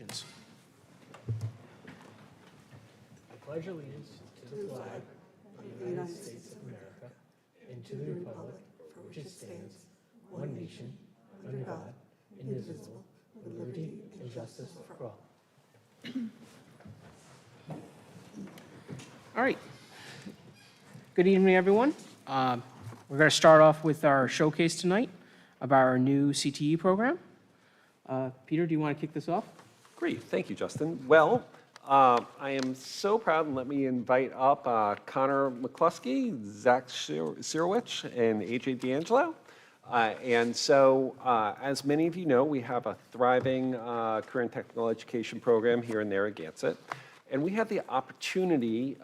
Yes. I pledge allegiance to the flag of the United States of America and to the republic for which it stands, one nation, under God, indivisible, with liberty and justice for all. All right. Good evening, everyone. We're going to start off with our showcase tonight about our new CTE program. Peter, do you want to kick this off? Great, thank you, Justin. Well, I am so proud, and let me invite up Connor McCluskey, Zach Sirowich, and AJ D'Angelo. As many of you know, we have a thriving career and technical education program here in Narragansett. And we had the opportunity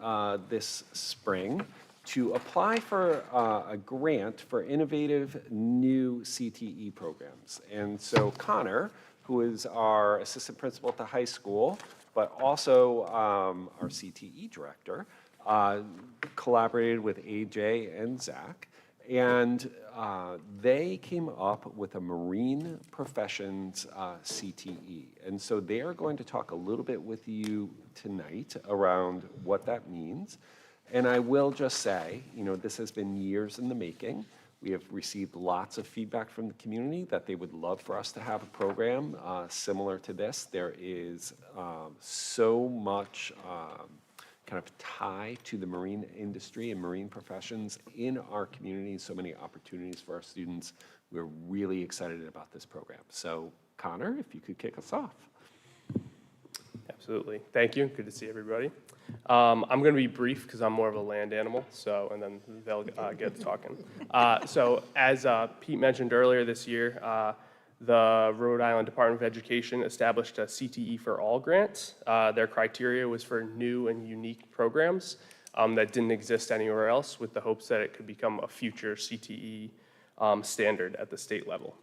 this spring to apply for a grant for innovative new CTE programs. And so Connor, who is our assistant principal at the high school, but also our CTE director, collaborated with AJ and Zach, and they came up with a marine professions CTE. And so they are going to talk a little bit with you tonight around what that means. And I will just say, you know, this has been years in the making. We have received lots of feedback from the community that they would love for us to have a program similar to this. There is so much kind of tie to the marine industry and marine professions in our community, so many opportunities for our students. We're really excited about this program. So Connor, if you could kick us off. Absolutely. Thank you. Good to see everybody. I'm going to be brief because I'm more of a land animal, and then they'll get talking. So as Pete mentioned earlier this year, the Rhode Island Department of Education established a CTE for All grant. Their criteria was for new and unique programs that didn't exist anywhere else, with the hopes that it could become a future CTE standard at the state level.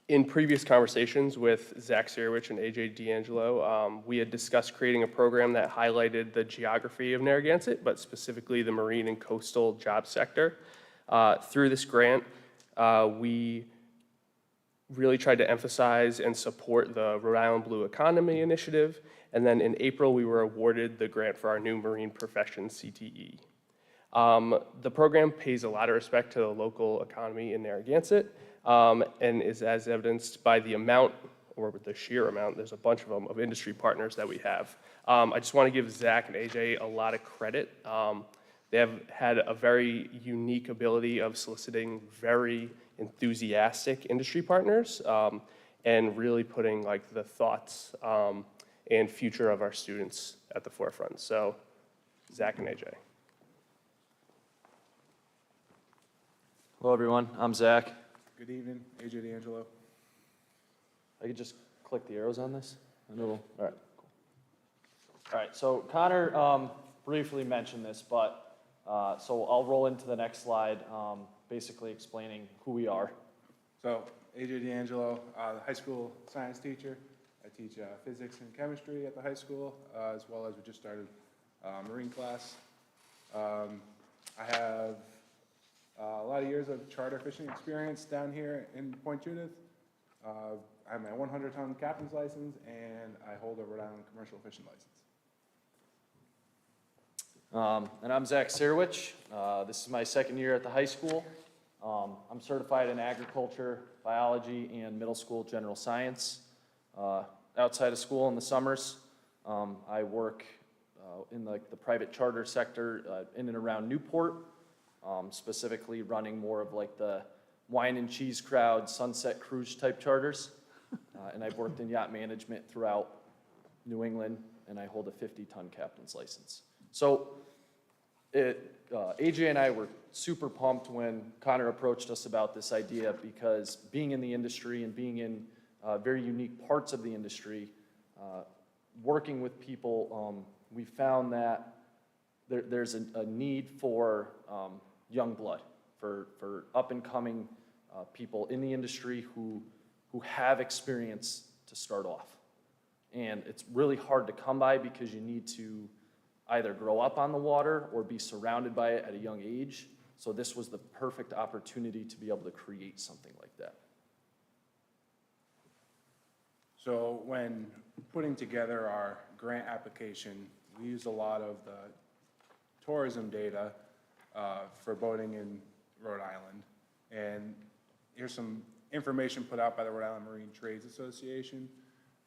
In previous conversations with Zach Sirowich and AJ D'Angelo, we had discussed creating a program that highlighted the geography of Narragansett, but specifically the marine and coastal job sector. Through this grant, we really tried to emphasize and support the Rhode Island Blue Economy Initiative, and then in April, we were awarded the grant for our new marine profession CTE. The program pays a lot of respect to the local economy in Narragansett, and is as evidenced by the amount, or with the sheer amount, there's a bunch of them, of industry partners that we have. I just want to give Zach and AJ a lot of credit. They have had a very unique ability of soliciting very enthusiastic industry partners and really putting like the thoughts and future of our students at the forefront. So, Zach and AJ. Hello, everyone. I'm Zach. Good evening, AJ D'Angelo. I could just click the arrows on this? All right, cool. All right, so Connor briefly mentioned this, but so I'll roll into the next slide, basically explaining who we are. So, AJ D'Angelo, high school science teacher. I teach physics and chemistry at the high school, as well as we just started marine class. I have a lot of years of charter fishing experience down here in Point Judith. I have my 100-ton captain's license, and I hold a Rhode Island commercial fishing license. And I'm Zach Sirowich. This is my second year at the high school. I'm certified in agriculture, biology, and middle school general science. Outside of school in the summers, I work in the private charter sector in and around Newport. Specifically running more of like the wine and cheese crowd, sunset cruise type charters. And I've worked in yacht management throughout New England, and I hold a 50-ton captain's license. So AJ and I were super pumped when Connor approached us about this idea, because being in the industry and being in very unique parts of the industry, working with people, we found that there's a need for young blood, for up-and-coming people in the industry who have experience to start off. And it's really hard to come by because you need to either grow up on the water or be surrounded by it at a young age. So this was the perfect opportunity to be able to create something like that. So when putting together our grant application, we used a lot of the tourism data for boating in Rhode Island. And here's some information put out by the Rhode Island Marine Trades Association,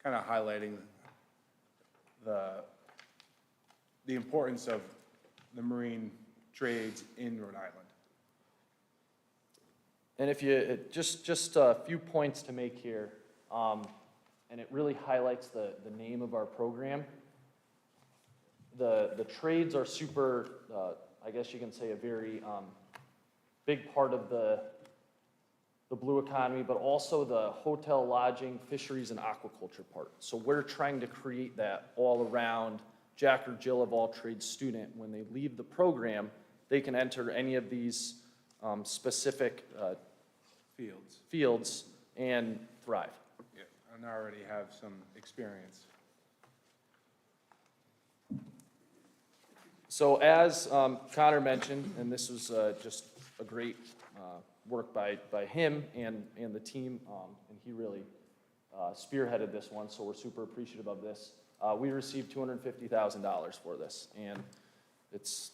kind of highlighting the importance of the marine trades in Rhode Island. And if you, just a few points to make here, and it really highlights the name of our program. The trades are super, I guess you can say, a very big part of the blue economy, but also the hotel, lodging, fisheries, and aquaculture part. So we're trying to create that all around Jack or Jill of all trades student. When they leave the program, they can enter any of these specific fields and thrive. Yeah, and I already have some experience. So as Connor mentioned, and this was just a great work by him and the team, and he really spearheaded this one, so we're super appreciative of this. We received $250,000 for this, and it's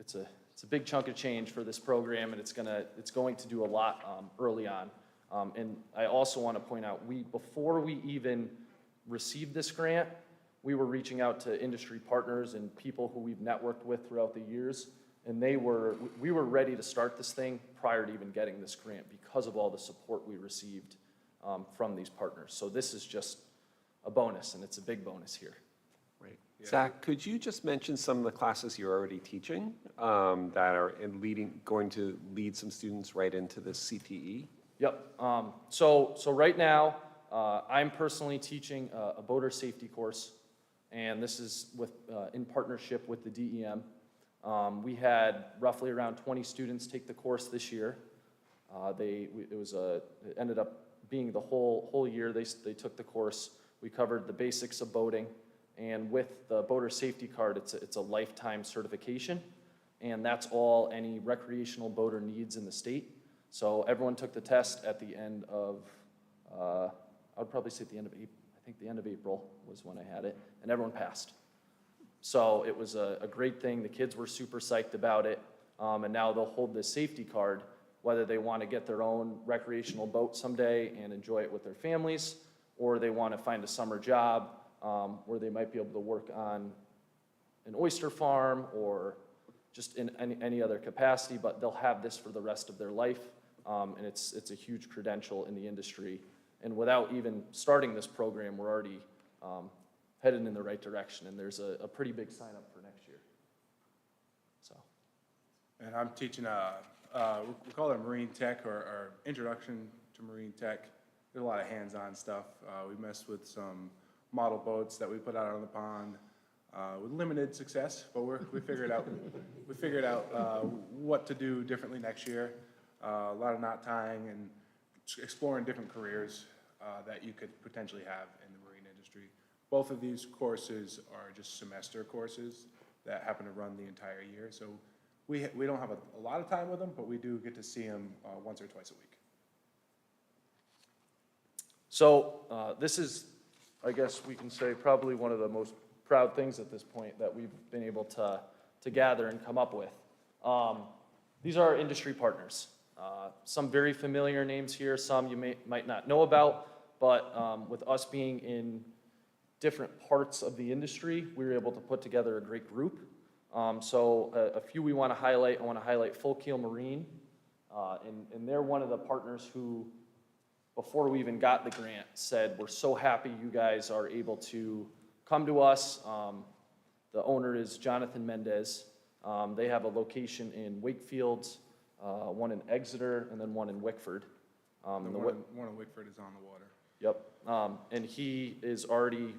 a big chunk of change for this program, and it's going to do a lot early on. And I also want to point out, before we even received this grant, we were reaching out to industry partners and people who we've networked with throughout the years, and we were ready to start this thing prior to even getting this grant because of all the support we received from these partners. So this is just a bonus, and it's a big bonus here. Right. Zach, could you just mention some of the classes you're already teaching that are going to lead some students right into the CTE? Yep. So right now, I'm personally teaching a boater safety course, and this is in partnership with the DEM. We had roughly around 20 students take the course this year. It ended up being the whole year they took the course. We covered the basics of boating, and with the boater safety card, it's a lifetime certification, and that's all any recreational boater needs in the state. So everyone took the test at the end of, I would probably say at the end of April. I think the end of April was when I had it, and everyone passed. So it was a great thing. The kids were super psyched about it, and now they'll hold this safety card, whether they want to get their own recreational boat someday and enjoy it with their families, or they want to find a summer job where they might be able to work on an oyster farm or just in any other capacity, but they'll have this for the rest of their life, and it's a huge credential in the industry. And without even starting this program, we're already headed in the right direction, and there's a pretty big sign up for next year. So. And I'm teaching we call it Marine Tech or Introduction to Marine Tech. There's a lot of hands-on stuff. We messed with some model boats that we put out on the pond with limited success, but we figured out what to do differently next year. A lot of knot tying and exploring different careers that you could potentially have in the marine industry. Both of these courses are just semester courses that happen to run the entire year. So we don't have a lot of time with them, but we do get to see them once or twice a week. So this is, I guess we can say, probably one of the most proud things at this point that we've been able to gather and come up with. These are our industry partners. Some very familiar names here, some you might not know about, but with us being in different parts of the industry, we were able to put together a great group. So a few we want to highlight. I want to highlight Full Keel Marine, and they're one of the partners who, before we even got the grant, said, we're so happy you guys are able to come to us. The owner is Jonathan Mendez. They have a location in Wakefield, one in Exeter, and then one in Wickford. One in Wickford is on the water. Yep. And he already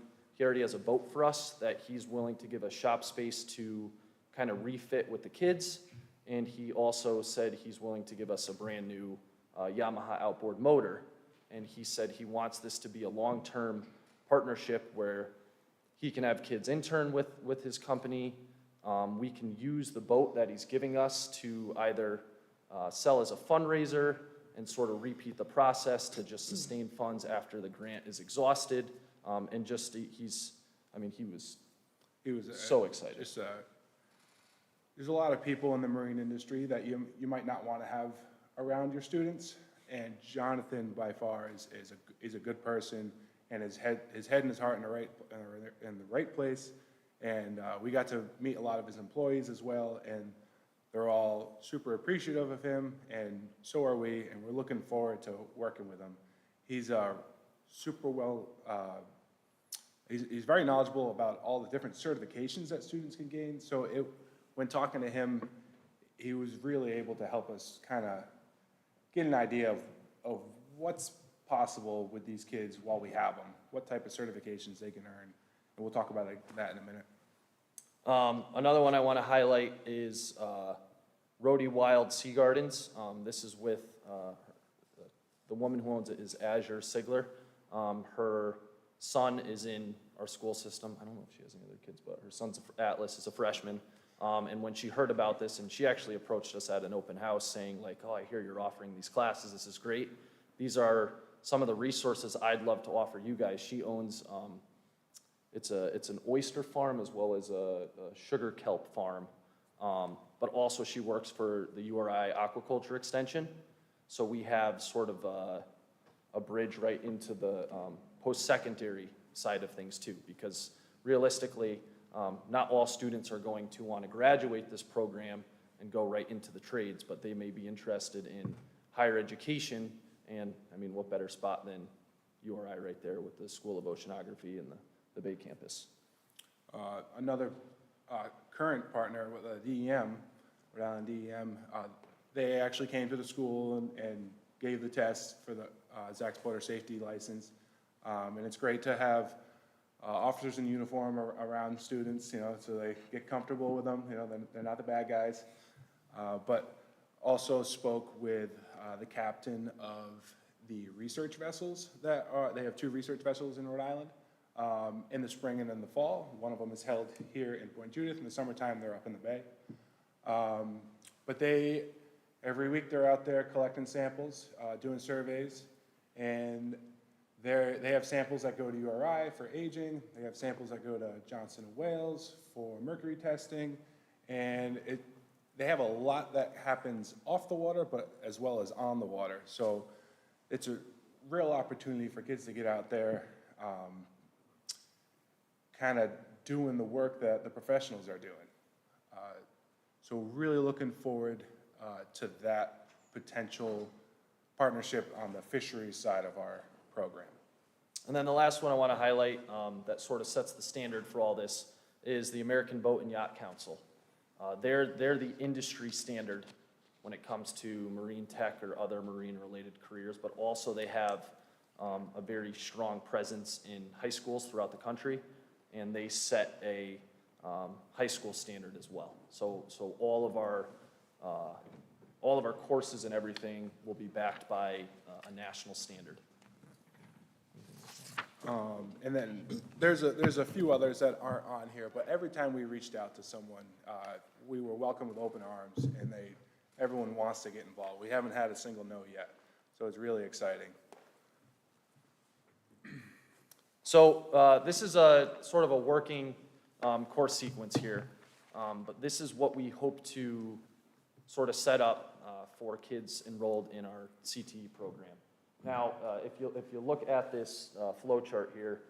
has a boat for us that he's willing to give us shop space to kind of refit with the kids. And he also said he's willing to give us a brand new Yamaha outboard motor. And he said he wants this to be a long-term partnership where he can have kids intern with his company. We can use the boat that he's giving us to either sell as a fundraiser and sort of repeat the process to just sustain funds after the grant is exhausted. And just, he's, I mean, he was He was so excited. just, there's a lot of people in the marine industry that you might not want to have around your students. And Jonathan, by far, is a good person, and his head and his heart in the right place. And we got to meet a lot of his employees as well, and they're all super appreciative of him, and so are we. And we're looking forward to working with him. He's super well. He's very knowledgeable about all the different certifications that students can gain. So when talking to him, he was really able to help us kind of get an idea of what's possible with these kids while we have them, what type of certifications they can earn. And we'll talk about that in a minute. Another one I want to highlight is Rhody Wild Sea Gardens. This is with the woman who owns it is Azure Sigler. Her son is in our school system. I don't know if she has any other kids, but her son's Atlas is a freshman. And when she heard about this, and she actually approached us at an open house saying like, oh, I hear you're offering these classes. This is great. These are some of the resources I'd love to offer you guys. She owns, it's an oyster farm as well as a sugar kelp farm. But also she works for the URI aquaculture extension. So we have sort of a bridge right into the post-secondary side of things too, because realistically, not all students are going to want to graduate this program and go right into the trades, but they may be interested in higher education. And I mean, what better spot than URI right there with the School of Oceanography and the Bay campus. Another current partner with DEM, Rhode Island DEM, they actually came to the school and gave the test for the Zach's Boater Safety license. And it's great to have officers in uniform around students, so they get comfortable with them. They're not the bad guys. But also spoke with the captain of the research vessels they have 2 research vessels in Rhode Island in the spring and in the fall. One of them is held here in Point Judith. In the summertime, they're up in the bay. But every week they're out there collecting samples, doing surveys, and they have samples that go to URI for aging. They have samples that go to Johnson & Wales for mercury testing, and they have a lot that happens off the water, but as well as on the water. So it's a real opportunity for kids to get out there, kind of doing the work that the professionals are doing. So really looking forward to that potential partnership on the fisheries side of our program. And then the last one I want to highlight that sort of sets the standard for all this is the American Boat and Yacht Council. They're the industry standard when it comes to marine tech or other marine-related careers, but also they have a very strong presence in high schools throughout the country, and they set a high school standard as well. So all of our courses and everything will be backed by a national standard. And then there's a few others that aren't on here, but every time we reached out to someone, we were welcomed with open arms, and everyone wants to get involved. We haven't had a single no yet, so it's really exciting. So this is a sort of a working course sequence here, but this is what we hope to sort of set up for kids enrolled in our CTE program. Now, if you look at this flow chart here,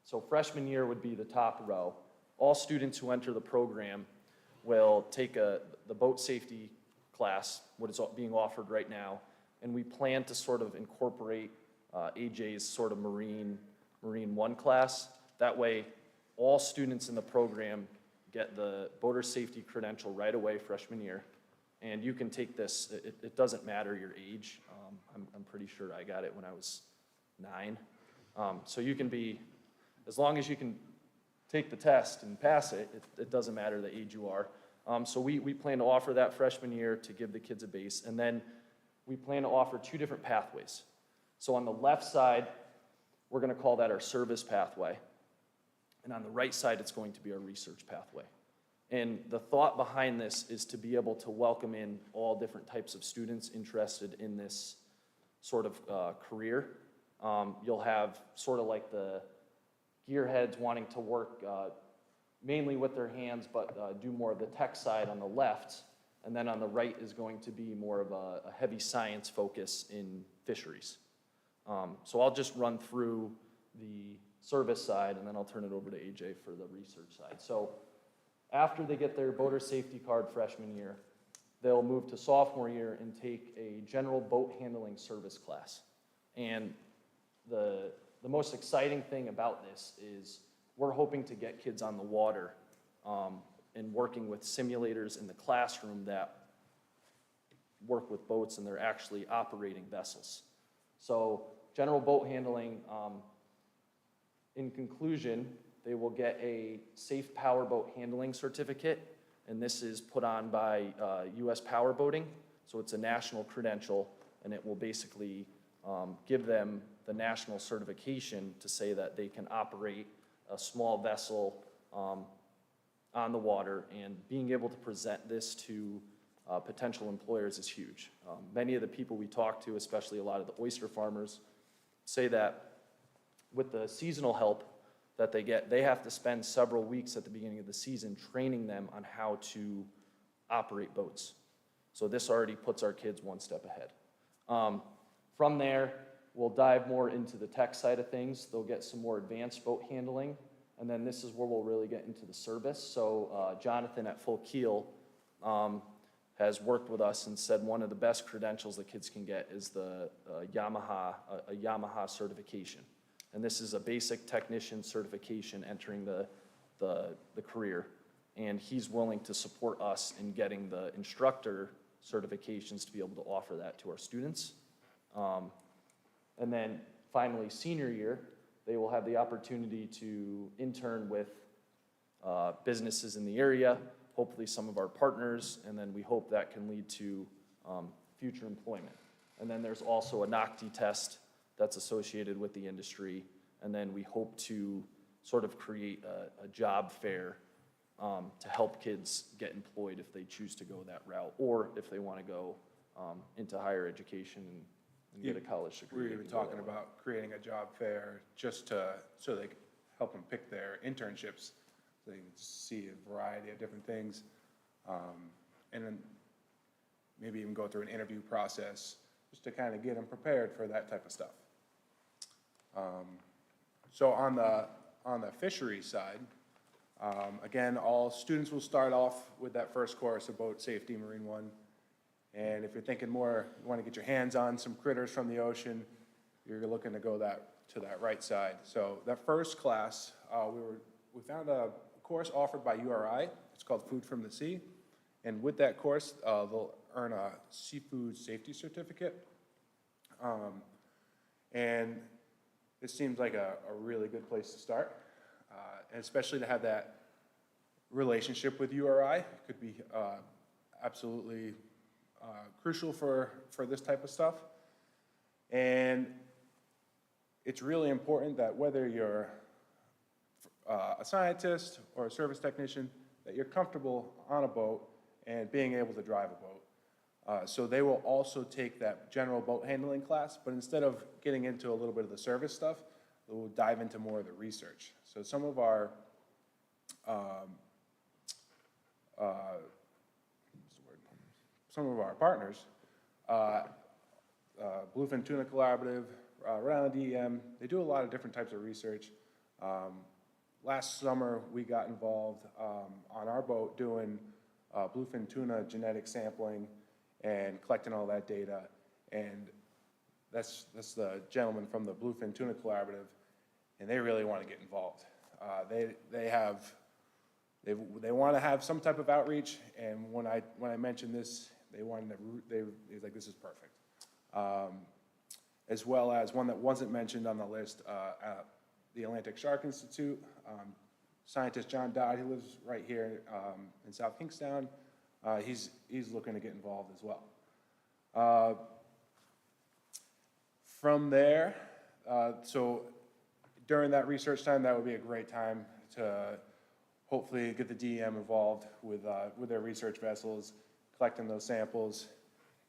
so freshman year would be the top row. All students who enter the program will take the boat safety class, what is being offered right now, and we plan to sort of incorporate AJ's sort of Marine 1 class. That way, all students in the program get the boater safety credential right away freshman year. And you can take this, it doesn't matter your age. I'm pretty sure I got it when I was 9. So you can be, as long as you can take the test and pass it, it doesn't matter the age you are. So we plan to offer that freshman year to give the kids a base. And then we plan to offer 2 different pathways. So on the left side, we're going to call that our service pathway. And on the right side, it's going to be our research pathway. And the thought behind this is to be able to welcome in all different types of students interested in this sort of career. You'll have sort of like the gearheads wanting to work mainly with their hands, but do more of the tech side on the left. And then on the right is going to be more of a heavy science focus in fisheries. So I'll just run through the service side, and then I'll turn it over to AJ for the research side. So after they get their boater safety card freshman year, they'll move to sophomore year and take a general boat handling service class. And the most exciting thing about this is we're hoping to get kids on the water and working with simulators in the classroom that work with boats and they're actually operating vessels. So general boat handling, in conclusion, they will get a safe powerboat handling certificate, and this is put on by U.S. Power Boating, so it's a national credential, and it will basically give them the national certification to say that they can operate a small vessel on the water, and being able to present this to potential employers is huge. Many of the people we talk to, especially a lot of the oyster farmers, say that with the seasonal help that they get, they have to spend several weeks at the beginning of the season training them on how to operate boats. So this already puts our kids one step ahead. From there, we'll dive more into the tech side of things. They'll get some more advanced boat handling, and then this is where we'll really get into the service. So Jonathan at Full Keel has worked with us and said one of the best credentials that kids can get is the Yamaha certification. And this is a basic technician certification entering the career. And he's willing to support us in getting the instructor certifications to be able to offer that to our students. And then finally, senior year, they will have the opportunity to intern with businesses in the area, hopefully some of our partners, and then we hope that can lead to future employment. And then there's also a NOCTI test that's associated with the industry, and then we hope to sort of create a job fair to help kids get employed if they choose to go that route, or if they want to go into higher education and get a college degree. We were even talking about creating a job fair just so they could help them pick their internships, so they can see a variety of different things, and then maybe even go through an interview process just to kind of get them prepared for that type of stuff. So on the fishery side, again, all students will start off with that first course of boat safety, Marine 1. And if you're thinking more, you want to get your hands on some critters from the ocean, you're looking to go to that right side. So that first class, we found a course offered by URI. It's called Food from the Sea. And with that course, they'll earn a seafood safety certificate. And it seems like a really good place to start, and especially to have that relationship with URI could be absolutely crucial for this type of stuff. And it's really important that whether you're a scientist or a service technician, that you're comfortable on a boat and being able to drive a boat. So they will also take that general boat handling class, but instead of getting into a little bit of the service stuff, we'll dive into more of the research. So some of our partners, Bluefin Tuna Collaborative, Rhode Island DEM, they do a lot of different types of research. Last summer, we got involved on our boat doing bluefin tuna genetic sampling and collecting all that data. And that's the gentleman from the Bluefin Tuna Collaborative, and they really want to get involved. They want to have some type of outreach, and when I mentioned this, they was like, this is perfect. As well as one that wasn't mentioned on the list, at the Atlantic Shark Institute, scientist John Dodd, he lives right here in South Kingstown. He's looking to get involved as well. From there, so during that research time, that would be a great time to hopefully get the DEM involved with their research vessels, collecting those samples,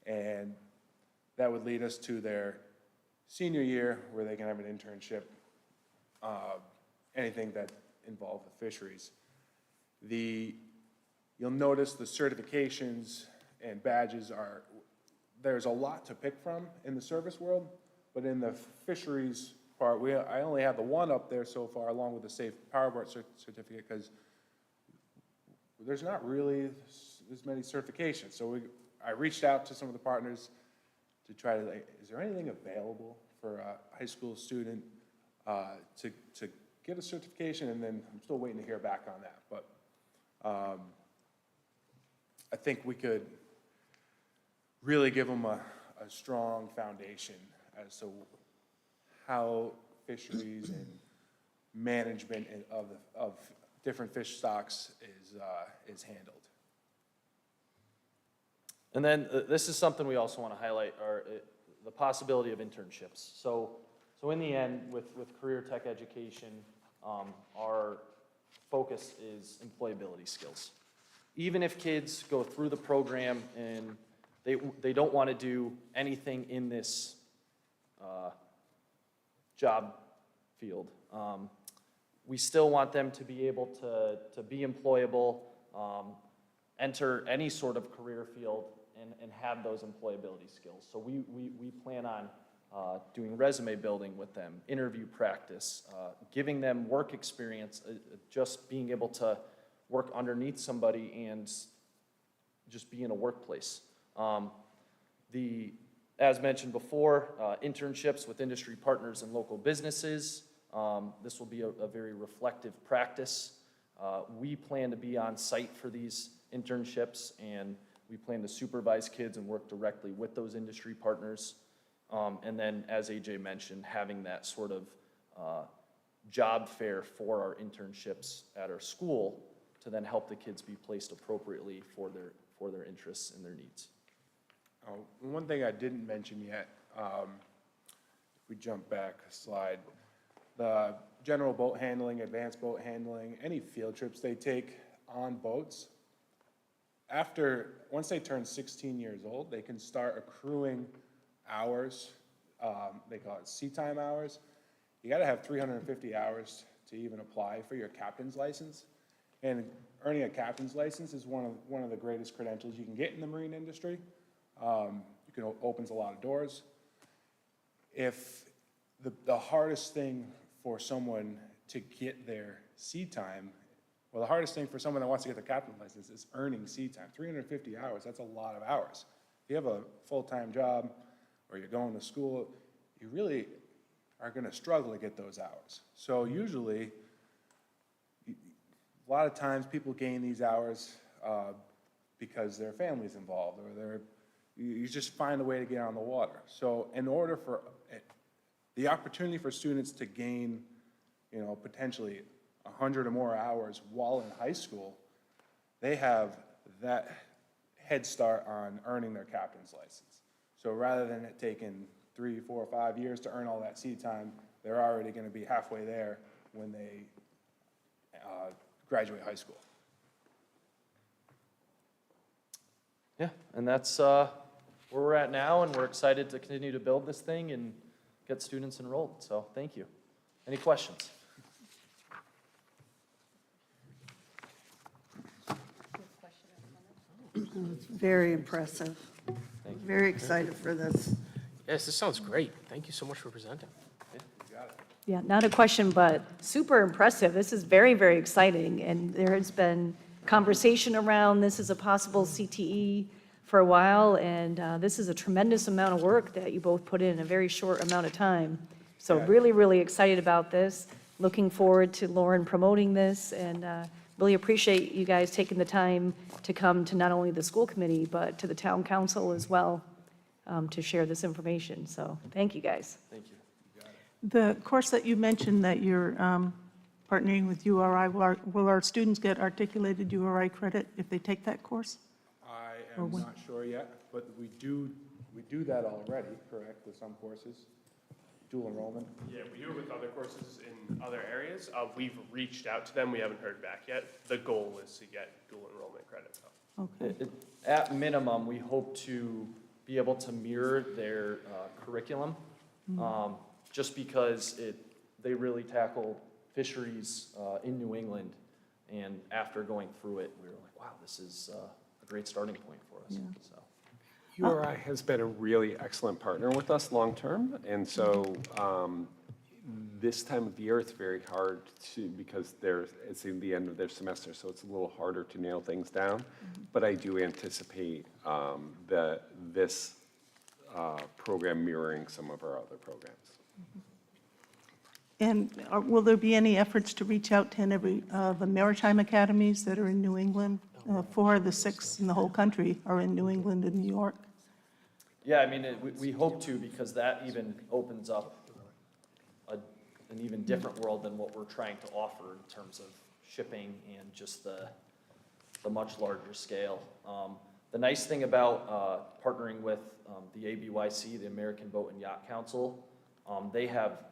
and that would lead us to their senior year where they can have an internship, anything that involves the fisheries. You'll notice the certifications and badges there's a lot to pick from in the service world, but in the fisheries part, I only have the one up there so far, along with the Safe Powerboat certificate, because there's not really as many certifications. So I reached out to some of the partners to try to, is there anything available for a high school student to get a certification? And then I'm still waiting to hear back on that. But I think we could really give them a strong foundation as to how fisheries and management of different fish stocks is handled. And then this is something we also want to highlight, the possibility of internships. So in the end, with career tech education, our focus is employability skills. Even if kids go through the program and they don't want to do anything in this job field, we still want them to be able to be employable, enter any sort of career field, and have those employability skills. So we plan on doing resume building with them, interview practice, giving them work experience, just being able to work underneath somebody and just be in a workplace. As mentioned before, internships with industry partners and local businesses. This will be a very reflective practice. We plan to be on site for these internships, and we plan to supervise kids and work directly with those industry partners. And then, as AJ mentioned, having that sort of job fair for our internships at our school to then help the kids be placed appropriately for their interests and their needs. One thing I didn't mention yet, if we jump back a slide, the general boat handling, advanced boat handling, any field trips they take on boats, once they turn 16 years old, they can start accruing hours. They call it sea time hours. You got to have 350 hours to even apply for your captain's license. And earning a captain's license is one of the greatest credentials you can get in the marine industry. Opens a lot of doors. If the hardest thing for someone to get their sea time, well, the hardest thing for someone that wants to get the captain's license is earning sea time. 350 hours, that's a lot of hours. If you have a full-time job or you're going to school, you really are going to struggle to get those hours. So usually, a lot of times people gain these hours because their family's involved, or you just find a way to get on the water. So in order for the opportunity for students to gain, potentially 100 or more hours while in high school, they have that head start on earning their captain's license. So rather than it taking 3, 4, 5 years to earn all that sea time, they're already going to be halfway there when they graduate high school. Yeah, and that's where we're at now, and we're excited to continue to build this thing and get students enrolled. So thank you. Any questions? It's very impressive. Very excited for this. Yes, this sounds great. Thank you so much for presenting. Yeah, not a question, but super impressive. This is very, very exciting, and there has been conversation around this as a possible CTE for a while, and this is a tremendous amount of work that you both put in a very short amount of time. So really, really excited about this. Looking forward to Lauren promoting this, and really appreciate you guys taking the time to come to not only the school committee, but to the town council as well, to share this information. So thank you, guys. Thank you. The course that you mentioned that you're partnering with URI, will our students get articulated URI credit if they take that course? I am not sure yet, but we do that already, correct, with some courses? Dual enrollment? Yeah, we do it with other courses in other areas. We've reached out to them. We haven't heard back yet. The goal is to get dual enrollment credit, though. Okay. At minimum, we hope to be able to mirror their curriculum just because they really tackle fisheries in New England. And after going through it, we were like, wow, this is a great starting point for us. So. URI has been a really excellent partner with us long-term, and so this time of year, it's very hard because it's in the end of their semester, so it's a little harder to nail things down. But I do anticipate this program mirroring some of our other programs. And will there be any efforts to reach out to any of the maritime academies that are in New England? 4 of the 6 in the whole country are in New England and New York. Yeah, I mean, we hope to, because that even opens up an even different world than what we're trying to offer in terms of shipping and just the much larger scale. The nice thing about partnering with the ABYC, the American Boat and Yacht Council, they have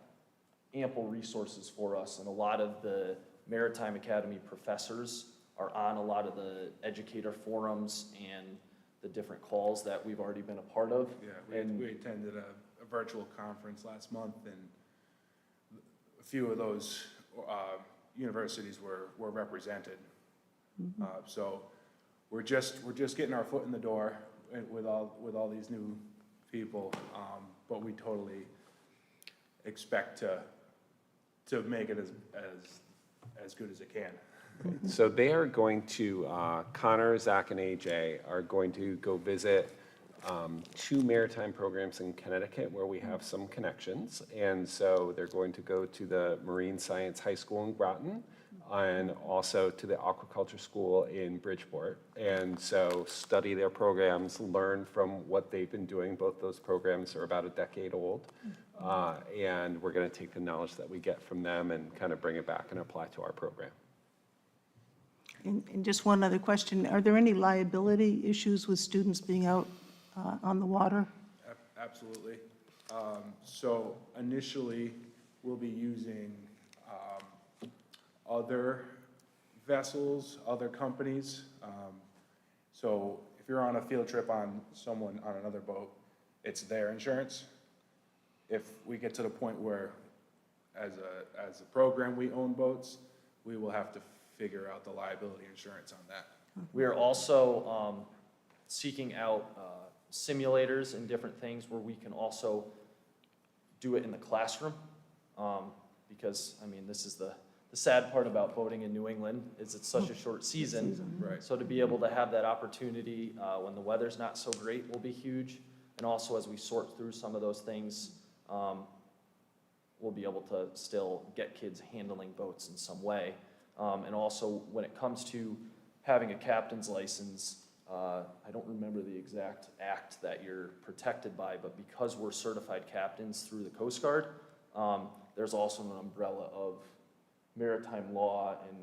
ample resources for us, and a lot of the Maritime Academy professors are on a lot of the educator forums and the different calls that we've already been a part of. Yeah, we attended a virtual conference last month, and a few of those universities were represented. So we're just getting our foot in the door with all these new people, but we totally expect to make it as good as it can. So they are going to, Connor, Zach, and AJ are going to go visit 2 maritime programs in Connecticut where we have some connections. And so they're going to go to the Marine Science High School in Groton and also to the Aquaculture School in Bridgeport. And so study their programs, learn from what they've been doing. Both those programs are about a decade old. And we're going to take the knowledge that we get from them and kind of bring it back and apply to our program. And just one other question, are there any liability issues with students being out on the water? Absolutely. So initially, we'll be using other vessels, other companies. So if you're on a field trip on another boat, it's their insurance. If we get to the point where, as a program, we own boats, we will have to figure out the liability insurance on that. We are also seeking out simulators and different things where we can also do it in the classroom. Because, I mean, this is the sad part about boating in New England, is it's such a short season. Right. So to be able to have that opportunity when the weather's not so great will be huge. And also as we sort through some of those things, we'll be able to still get kids handling boats in some way. And also, when it comes to having a captain's license, I don't remember the exact act that you're protected by, but because we're certified captains through the Coast Guard, there's also an umbrella of maritime law and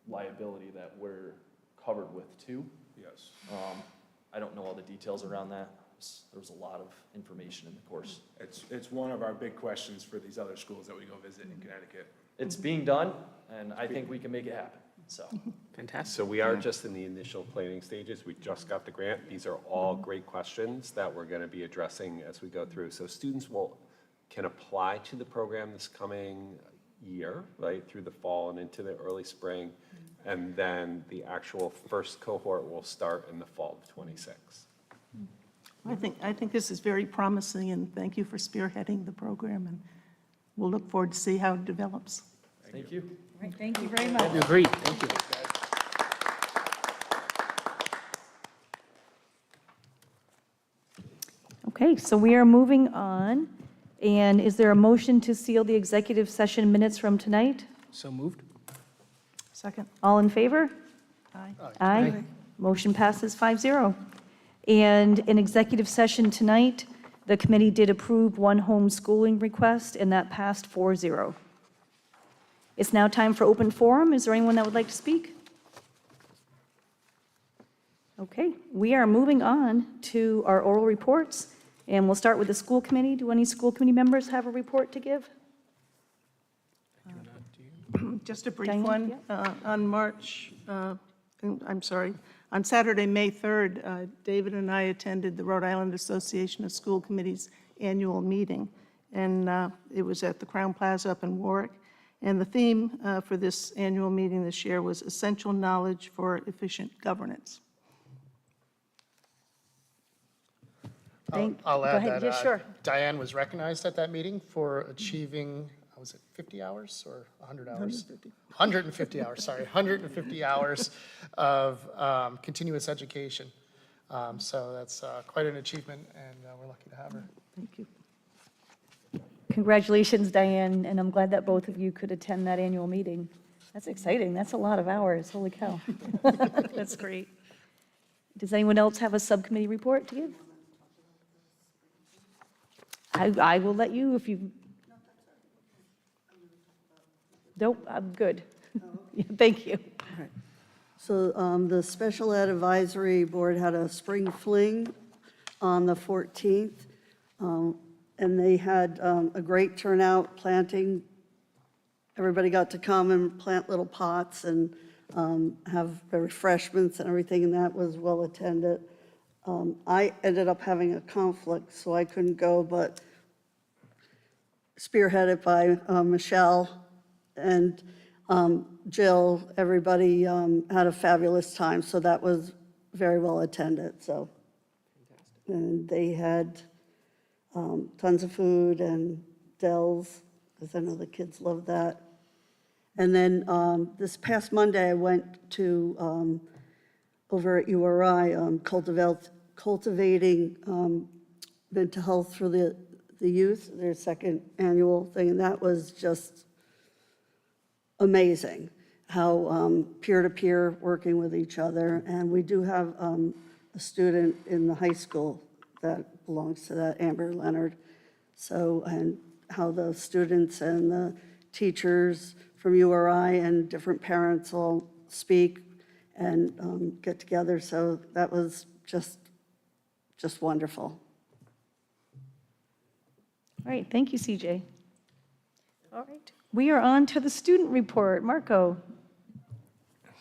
liability that we're covered with too. Yes. I don't know all the details around that. There's a lot of information in the course. It's one of our big questions for these other schools that we go visit in Connecticut. It's being done, and I think we can make it happen, so. Fantastic. So we are just in the initial planning stages. We just got the grant. These are all great questions that we're going to be addressing as we go through. So students can apply to the program this coming year, right, through the fall and into the early spring. And then the actual first cohort will start in the fall of 26. I think this is very promising, and thank you for spearheading the program, and we'll look forward to see how it develops. Thank you. All right, thank you very much. You're great, thank you. Okay, so we are moving on. And is there a motion to seal the executive session minutes from tonight? So moved? Second. All in favor? Aye. Aye. Motion passes 5-0. And in executive session tonight, the committee did approve one homeschooling request, and that passed 4-0. It's now time for open forum. Is there anyone that would like to speak? Okay, we are moving on to our oral reports, and we'll start with the school committee. Do any school committee members have a report to give? Just a brief Diane, one. On Saturday, May 3rd, David and I attended the Rhode Island Association of School Committees annual meeting. and it was at the Crown Plaza up in Warwick. And the theme for this annual meeting this year was Essential Knowledge for Efficient Governance. I'll Go add ahead. that Yeah, sure. Diane was recognized at that meeting for achieving, was it 50 hours or 100 hours? 150 hours, sorry, 150 hours of continuous education. So that's quite an achievement, and we're lucky to have her. Thank you. Congratulations, Diane, and I'm glad that both of you could attend that annual meeting. That's exciting. That's a lot of hours. Holy cow. That's great. Does anyone else have a subcommittee report to give? I will let you if you. Nope, I'm good. Thank you. So the Special Ed Advisory Board had a spring fling on the 14th, and they had a great turnout planting. Everybody got to come and plant little pots and have the refreshments and everything, and that was well attended. I ended up having a conflict, so I couldn't go, but spearheaded by Michelle and Jill, everybody had a fabulous time, so that was very well attended, so. And they had tons of food and Dells, because I know the kids love that. And then this past Monday, I went to, over at URI, cultivating mental health for the youth, their second annual thing, and that was just amazing, how peer-to-peer working with each other. And we do have a student in the high school that belongs to that, Amber Leonard. So, and how the students and the teachers from URI and different parents all speak and get together. So that was just wonderful. All right, thank you, CJ. All right, we are on to the student report. Marco.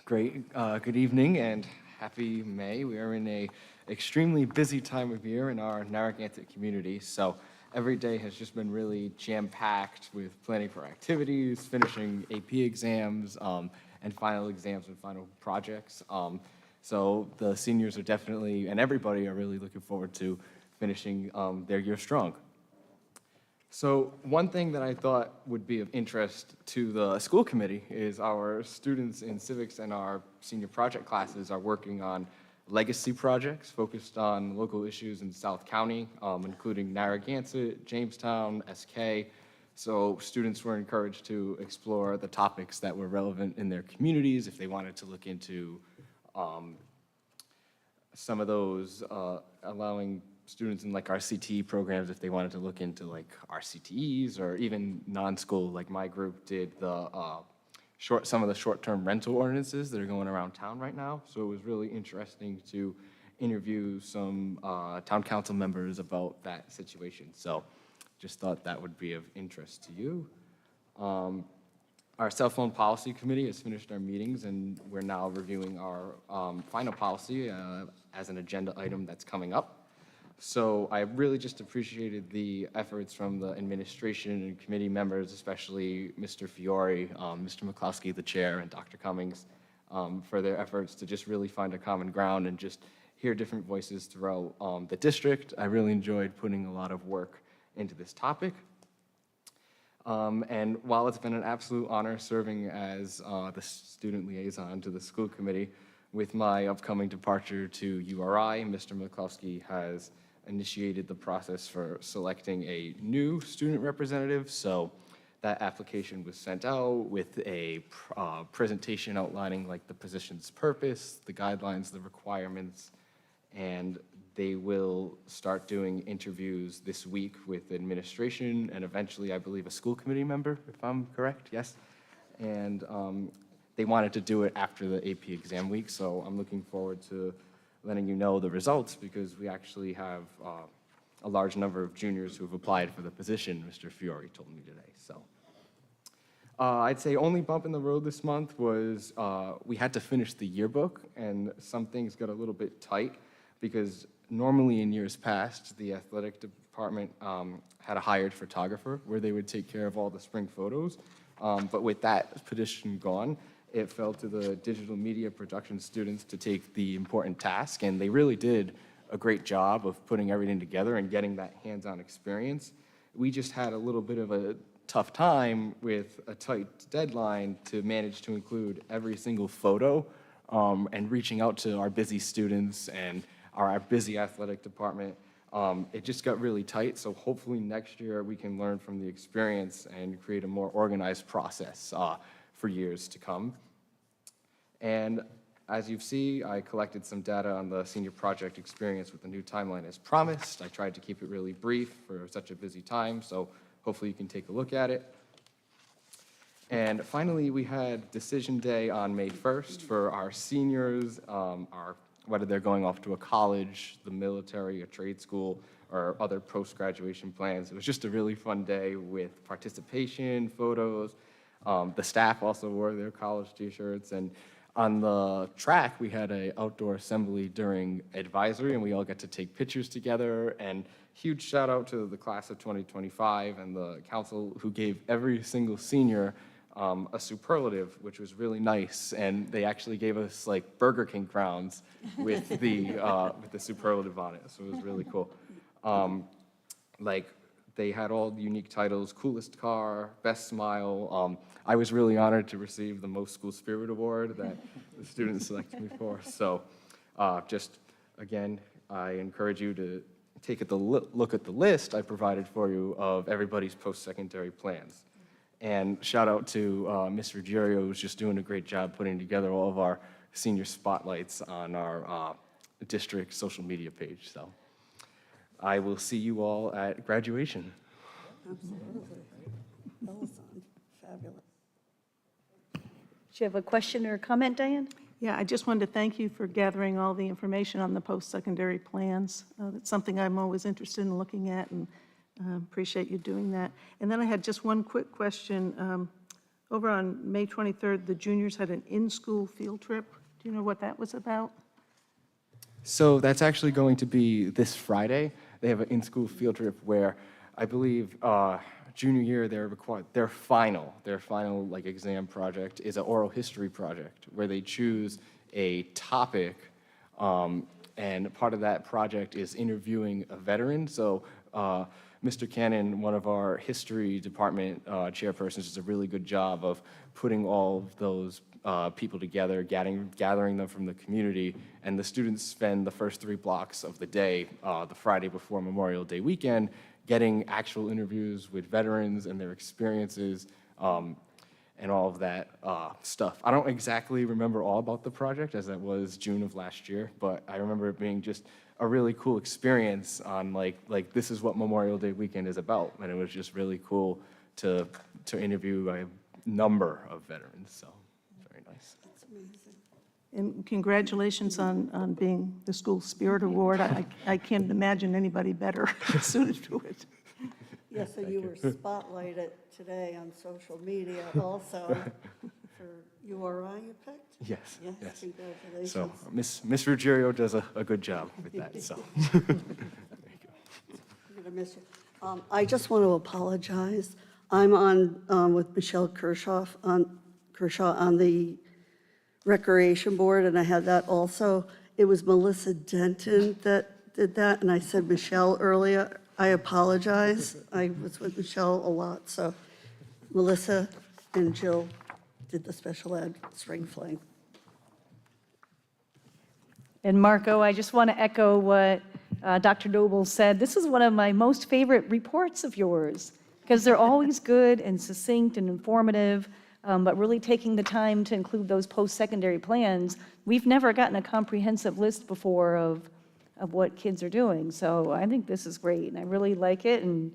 Great. Good evening and happy May. We are in a extremely busy time of year in our Narragansett community. So every day has just been really jam-packed with planning for activities, finishing AP exams, and final exams and final projects. So the seniors are definitely, and everybody are really looking forward to finishing their year strong. So one thing that I thought would be of interest to the school committee is our students in civics and our senior project classes are working on legacy projects focused on local issues in South County, including Narragansett, Jamestown, SK. So students were encouraged to explore the topics that were relevant in their communities if they wanted to look into some of those, allowing students in like our CTE programs if they wanted to look into like RCTEs or even non-school, like my group did the some of the short-term rental ordinances that are going around town right now. So it was really interesting to interview some town council members about that situation. So just thought that would be of interest to you. Our cell phone policy committee has finished our meetings and we're now reviewing our final policy as an agenda item that's coming up. So I really just appreciated the efforts from the administration and committee members, especially Mr. Fiore, Mr. McCloskey, the chair, and Dr. Cummings, for their efforts to just really find a common ground and just hear different voices throughout the district. I really enjoyed putting a lot of work into this topic. And while it's been an absolute honor serving as the student liaison to the school committee, with my upcoming departure to URI, Mr. McCloskey has initiated the process for selecting a new student representative. So that application was sent out with a presentation outlining like the position's purpose, the guidelines, the requirements, and they will start doing interviews this week with administration and eventually, I believe, a school committee member, if I'm correct, yes? And they wanted to do it after the AP exam week, so I'm looking forward to letting you know the results because we actually have a large number of juniors who have applied for the position, Mr. Fiore told me today. So I'd say only bump in the road this month was we had to finish the yearbook and some things got a little bit tight because normally in years past, the athletic department had a hired photographer where they would take care of all the spring photos. But with that position gone, it fell to the digital media production students to take the important task, and they really did a great job of putting everything together and getting that hands-on experience. We just had a little bit of a tough time with a tight deadline to manage to include every single photo, and reaching out to our busy students and our busy athletic department. It just got really tight, so hopefully next year we can learn from the experience and create a more organized process for years to come. And as you see, I collected some data on the senior project experience with the new timeline as promised. I tried to keep it really brief for such a busy time, so hopefully you can take a look at it. And finally, we had decision day on May 1st for our seniors, whether they're going off to a college, the military, a trade school, or other post-graduation plans. It was just a really fun day with participation, photos. The staff also wore their college t-shirts, and on the track, we had an outdoor assembly during advisory, and we all got to take pictures together. And huge shout out to the class of 2025 and the council who gave every single senior a superlative, which was really nice. And they actually gave us like Burger King crowns with the superlative on it, so it was really cool. Like they had all the unique titles: coolest car, best smile. I was really honored to receive the most school spirit award that the students selected me for. So just again, I encourage you to take a look at the list I provided for you of everybody's post-secondary plans. And shout out to Ms. Ruggiero, who's just doing a great job putting together all of our senior spotlights on our district social media page. So I will see you all at graduation. Absolutely. Well done. Fabulous. Do you have a question or comment, Diane? Yeah, I just wanted to thank you for gathering all the information on the post-secondary plans. That's something I'm always interested in looking at, and appreciate you doing that. And then I had just one quick question. Over on May 23rd, the juniors had an in-school field trip. Do you know what that was about? So that's actually going to be this Friday. They have an in-school field trip where I believe junior year they're required, their final like exam project is an oral history project where they choose a topic, and part of that project is interviewing a veteran. So Mr. Cannon, one of our history department chairpersons, does a really good job of putting all of those people together, gathering them from the community, and the students spend the first 3 blocks of the day, the Friday before Memorial Day weekend, getting actual interviews with veterans and their experiences, and all of that stuff. I don't exactly remember all about the project, as that was June of last year, but I remember it being just a really cool experience on like this is what Memorial Day weekend is about, and it was just really cool to interview a number of veterans, so very nice. That's amazing. And congratulations on being the School Spirit Award. I can't imagine anybody better suited to it. Yeah, so you were spotlighted today on social media also for URI you picked? Yes, Yes, yes. congratulations. So Miss Ruggiero does a good job with that, so. I'm gonna miss you. I just want to apologize. I'm on with Michelle Kershaw on the Recreation Board, and I had that also. It was Melissa Denton that did that, and I said Michelle earlier. I apologize. I was with Michelle a lot, so Melissa and Jill did the special ed spring fling. And Marco, I just want to echo what Dr. Noble said. This is one of my most favorite reports of yours, because they're always good and succinct and informative, but really taking the time to include those post-secondary plans. We've never gotten a comprehensive list before of what kids are doing, so I think this is great, and I really like it, and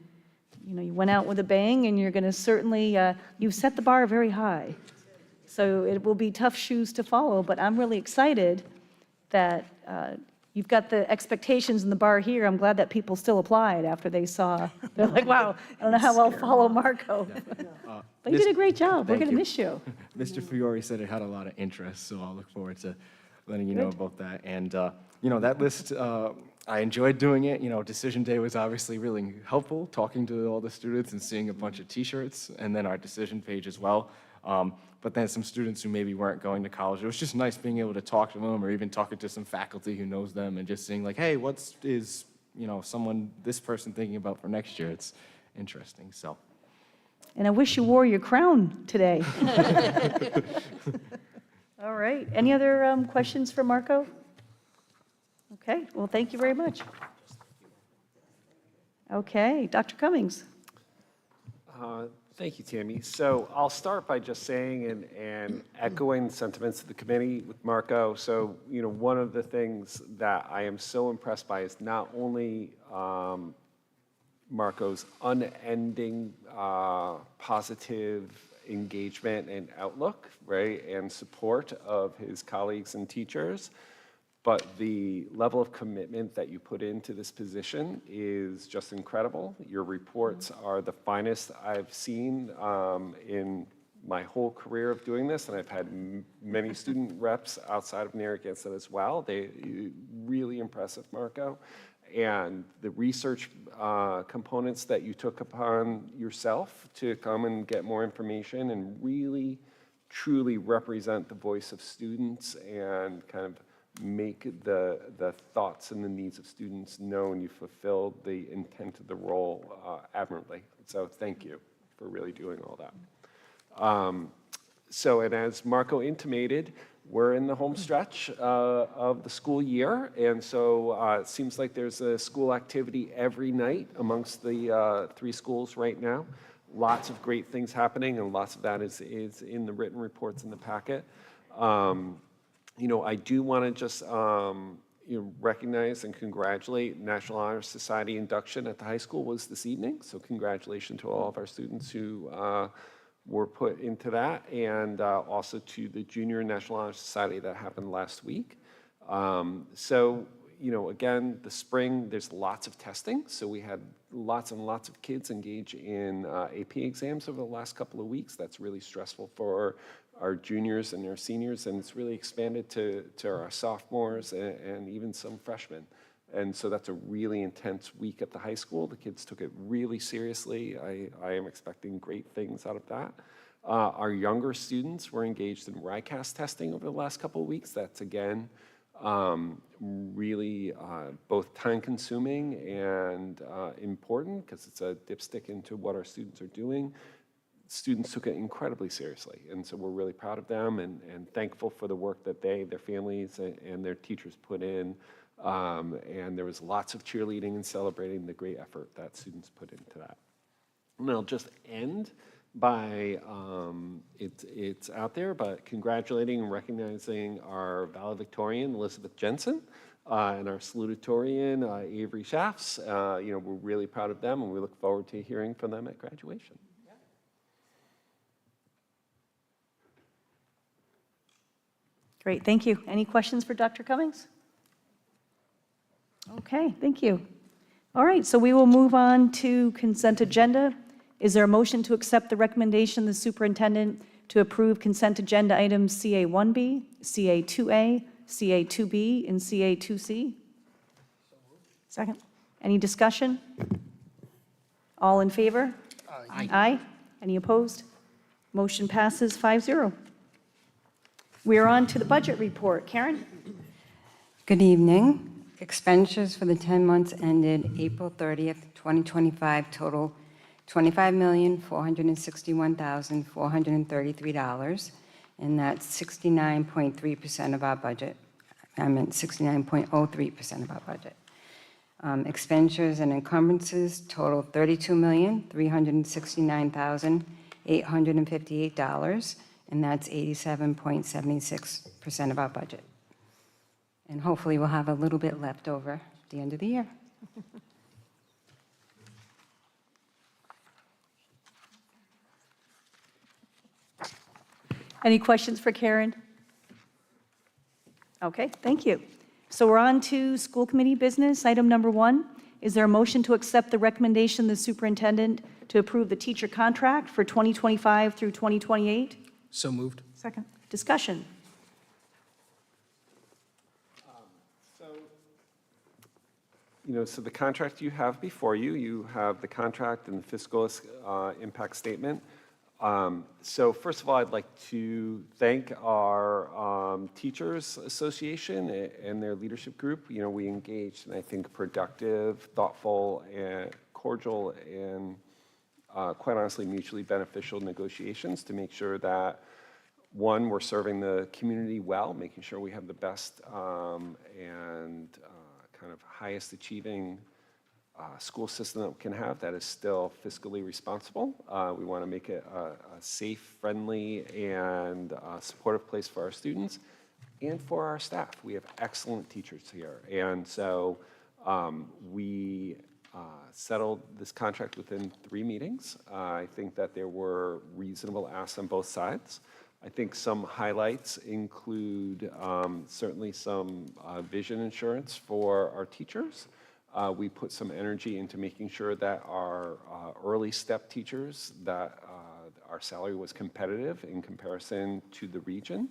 you went out with a bang, and you're going to certainly, you've set the bar very high. So it will be tough shoes to follow, but I'm really excited that you've got the expectations in the bar here. I'm glad that people still applied after they saw, they're like, wow, I don't know how I'll follow Marco. But you did a great job. We're Thank going to you. miss you. Mr. Fiore said it had a lot of interest, so I'll look forward to letting you know Good. about that. And, that list I enjoyed doing it. You know, decision day was obviously really helpful, talking to all the students and seeing a bunch of T-shirts, and then our decision page as well. But then some students who maybe weren't going to college, it was just nice being able to talk to them, or even talking to some faculty who knows them, and just seeing like, hey, this person thinking about for next year? It's interesting, so. And I wish you wore your crown today. All right. Any other questions for Marco? Okay, well, thank you very much. Okay, Dr. Cummings. Thank you, Tammy. So I'll start by just saying and echoing sentiments of the committee with Marco. So, one of the things that I am so impressed by is not only Marco's unending positive engagement and outlook, right, and support of his colleagues and teachers, but the level of commitment that you put into this position is just incredible. Your reports are the finest I've seen in my whole career of doing this, and I've had many student reps outside of Narragansett as well. They really impressive, Marco. And the research components that you took upon yourself to come and get more information and really, truly represent the voice of students and kind of make the thoughts and the needs of students known. You fulfilled the intent of the role admirably. So thank you for really doing all that. And as Marco intimated, we're in the home stretch of the school year, and so it seems like there's a school activity every night amongst the 3 schools right now. Lots of great things happening, and lots of that is in the written reports in the packet. I do want to just recognize and congratulate National Honor Society induction at the high school was this evening, so congratulations to all of our students who were put into that, and also to the Junior National Honor Society that happened last week. Again, the spring, there's lots of testing, so we had lots and lots of kids engage in AP exams over the last couple of weeks. That's really stressful for our juniors and our seniors, and it's really expanded to our sophomores and even some freshmen. And so that's a really intense week at the high school. The kids took it really seriously. I am expecting great things out of that. Our younger students were engaged in RICAS testing over the last couple of weeks. That's, again, really both time-consuming and important, because it's a dipstick into what our students are doing. Students took it incredibly seriously, and so we're really proud of them and thankful for the work that their families, and their teachers put in. And there was lots of cheerleading and celebrating the great effort that students put into that. And I'll just end by, it's out there, but congratulating and recognizing our valedictorian, Elizabeth Jensen, and our salutatorian, Avery Shafts. We're really proud of them, and we look forward to hearing from them at graduation. Great, thank you. Any questions for Dr. Cummings? Okay, thank you. All right, so we will move on to consent agenda. Is there a motion to accept the recommendation of the superintendent to approve consent agenda items CA1B, CA2A, CA2B, and CA2C? Second. Any discussion? All in favor? Aye. Aye. Any opposed? Motion passes 5-0. We are on to the budget report. Karen? Good evening. Expenditures for the 10 months ended April 30th, 2025 total $25,461,433, and that's 69.3% of our budget. I meant 69.03% of our budget. Expenditures and encumbrances total $32,369,858, and that's 87.76% of our budget. And hopefully we'll have a little bit left over at the end of the year. Any questions for Karen? Okay, thank you. So we're on to school committee business. Item number 1, is there a motion to accept the recommendation of the superintendent to approve the teacher contract for 2025 through 2028? So moved. Second. Discussion. So the contract you have before you, you have the contract and the fiscal impact statement. So first of all, I'd like to thank our Teachers Association and their leadership group. We engaged in, I think, productive, thoughtful, and cordial, and quite honestly, mutually beneficial negotiations to make sure that, one, we're serving the community well, making sure we have the best and kind of highest achieving school system that we can have that is still fiscally responsible. We want to make it a safe, friendly, and supportive place for our students and for our staff. We have excellent teachers here. And so we settled this contract within 3 meetings. I think that there were reasonable asks on both sides. I think some highlights include certainly some vision insurance for our teachers. We put some energy into making sure that our early step teachers, that our salary was competitive in comparison to the region.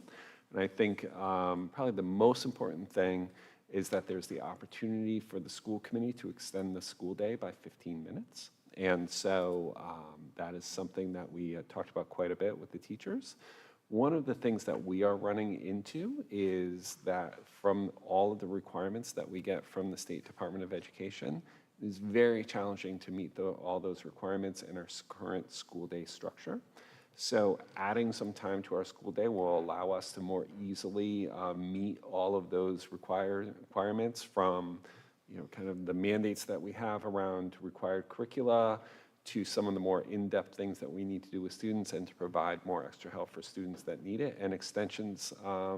And I think probably the most important thing is that there's the opportunity for the school committee to extend the school day by 15 minutes. And so that is something that we talked about quite a bit with the teachers. One of the things that we are running into is that from all of the requirements that we get from the State Department of Education, it is very challenging to meet all those requirements in our current school day structure. So adding some time to our school day will allow us to more easily meet all of those requirements from kind of the mandates that we have around required curricula, to some of the more in-depth things that we need to do with students and to provide more extra help for students that need it, and extensions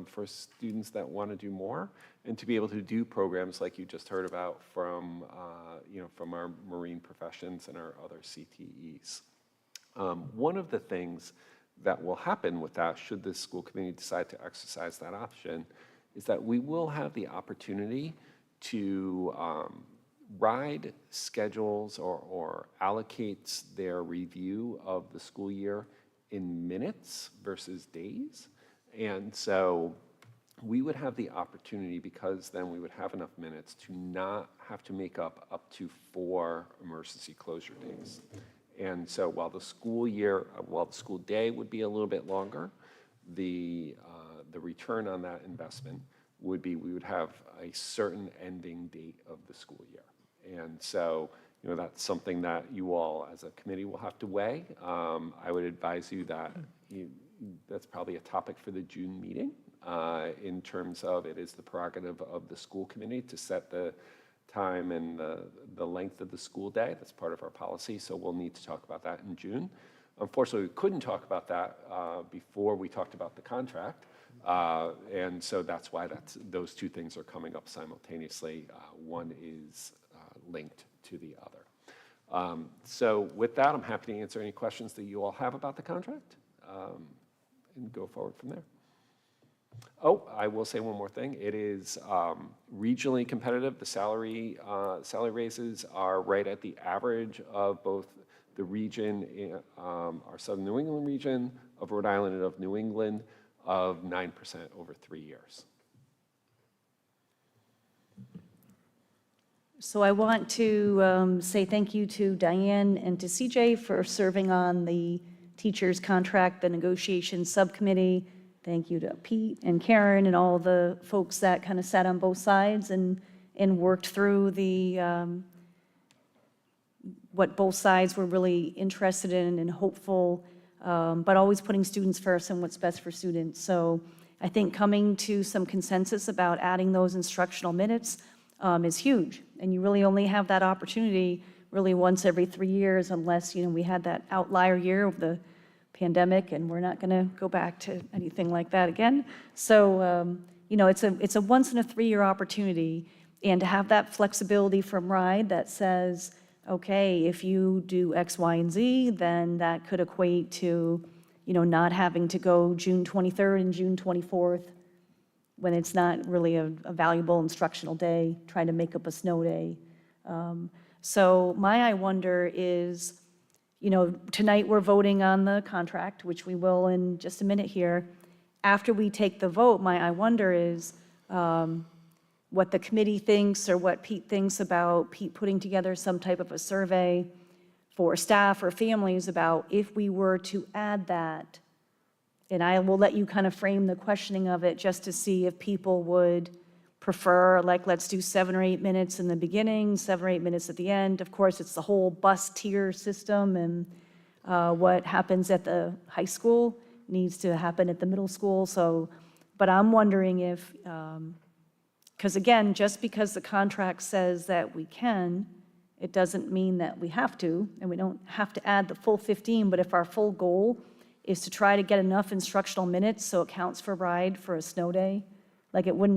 for students that want to do more, and to be able to do programs like you just heard about from our marine professions and our other CTEs. One of the things that will happen with that, should the school committee decide to exercise that option, is that we will have the opportunity to RIDE schedules or allocates their review of the school year in minutes versus days. And so we would have the opportunity, because then we would have enough minutes to not have to make up to 4 emergency closure days. And so while the school day would be a little bit longer, the return on that investment would be, we would have a certain ending date of the school year. And so, that's something that you all as a committee will have to weigh. I would advise you that that's probably a topic for the June meeting in terms of it is the prerogative of the school committee to set the time and the length of the school day. That's part of our policy, so we'll need to talk about that in June. Unfortunately, we couldn't talk about that before we talked about the contract. And so that's why those 2 things are coming up simultaneously. One is linked to the other. So with that, I'm happy to answer any questions that you all have about the contract and go forward from there. Oh, I will say one more thing. It is regionally competitive. The salary raises are right at the average of both the region, our Southern New England region, of Rhode Island and of New England, of 9% over 3 years. So I want to say thank you to Diane and to CJ for serving on the teachers' contract, the negotiations subcommittee. Thank you to Pete and Karen and all the folks that kind of sat on both sides and worked through what both sides were really interested in and hopeful, but always putting students first and what's best for students. So I think coming to some consensus about adding those instructional minutes is huge. And you really only have that opportunity really once every 3 years, unless, we had that outlier year of the pandemic, and we're not going to go back to anything like that again. So, it's a once in a 3-year opportunity, and to have that flexibility from RIDE that says, okay, if you do X, Y, and Z, then that could equate to, not having to go June 23rd and June 24th when it's not really a valuable instructional day, trying to make up a snow day. So my I wonder is, tonight we're voting on the contract, which we will in just a minute here. After we take the vote, my I wonder is, what the committee thinks or what Pete thinks about Pete putting together some type of a survey for staff or families about if we were to add that. And I will let you kind of frame the questioning of it just to see if people would prefer, like, let's do 7 or 8 minutes in the beginning, 7 or 8 minutes at the end. Of course, it's the whole bus tier system, and what happens at the high school needs to happen at the middle school. So, but I'm wondering if, because again, just because the contract says that we can, it doesn't mean that we have to, and we don't have to add the full 15, but if our full goal is to try to get enough instructional minutes so it counts for ride for a snow day, like it would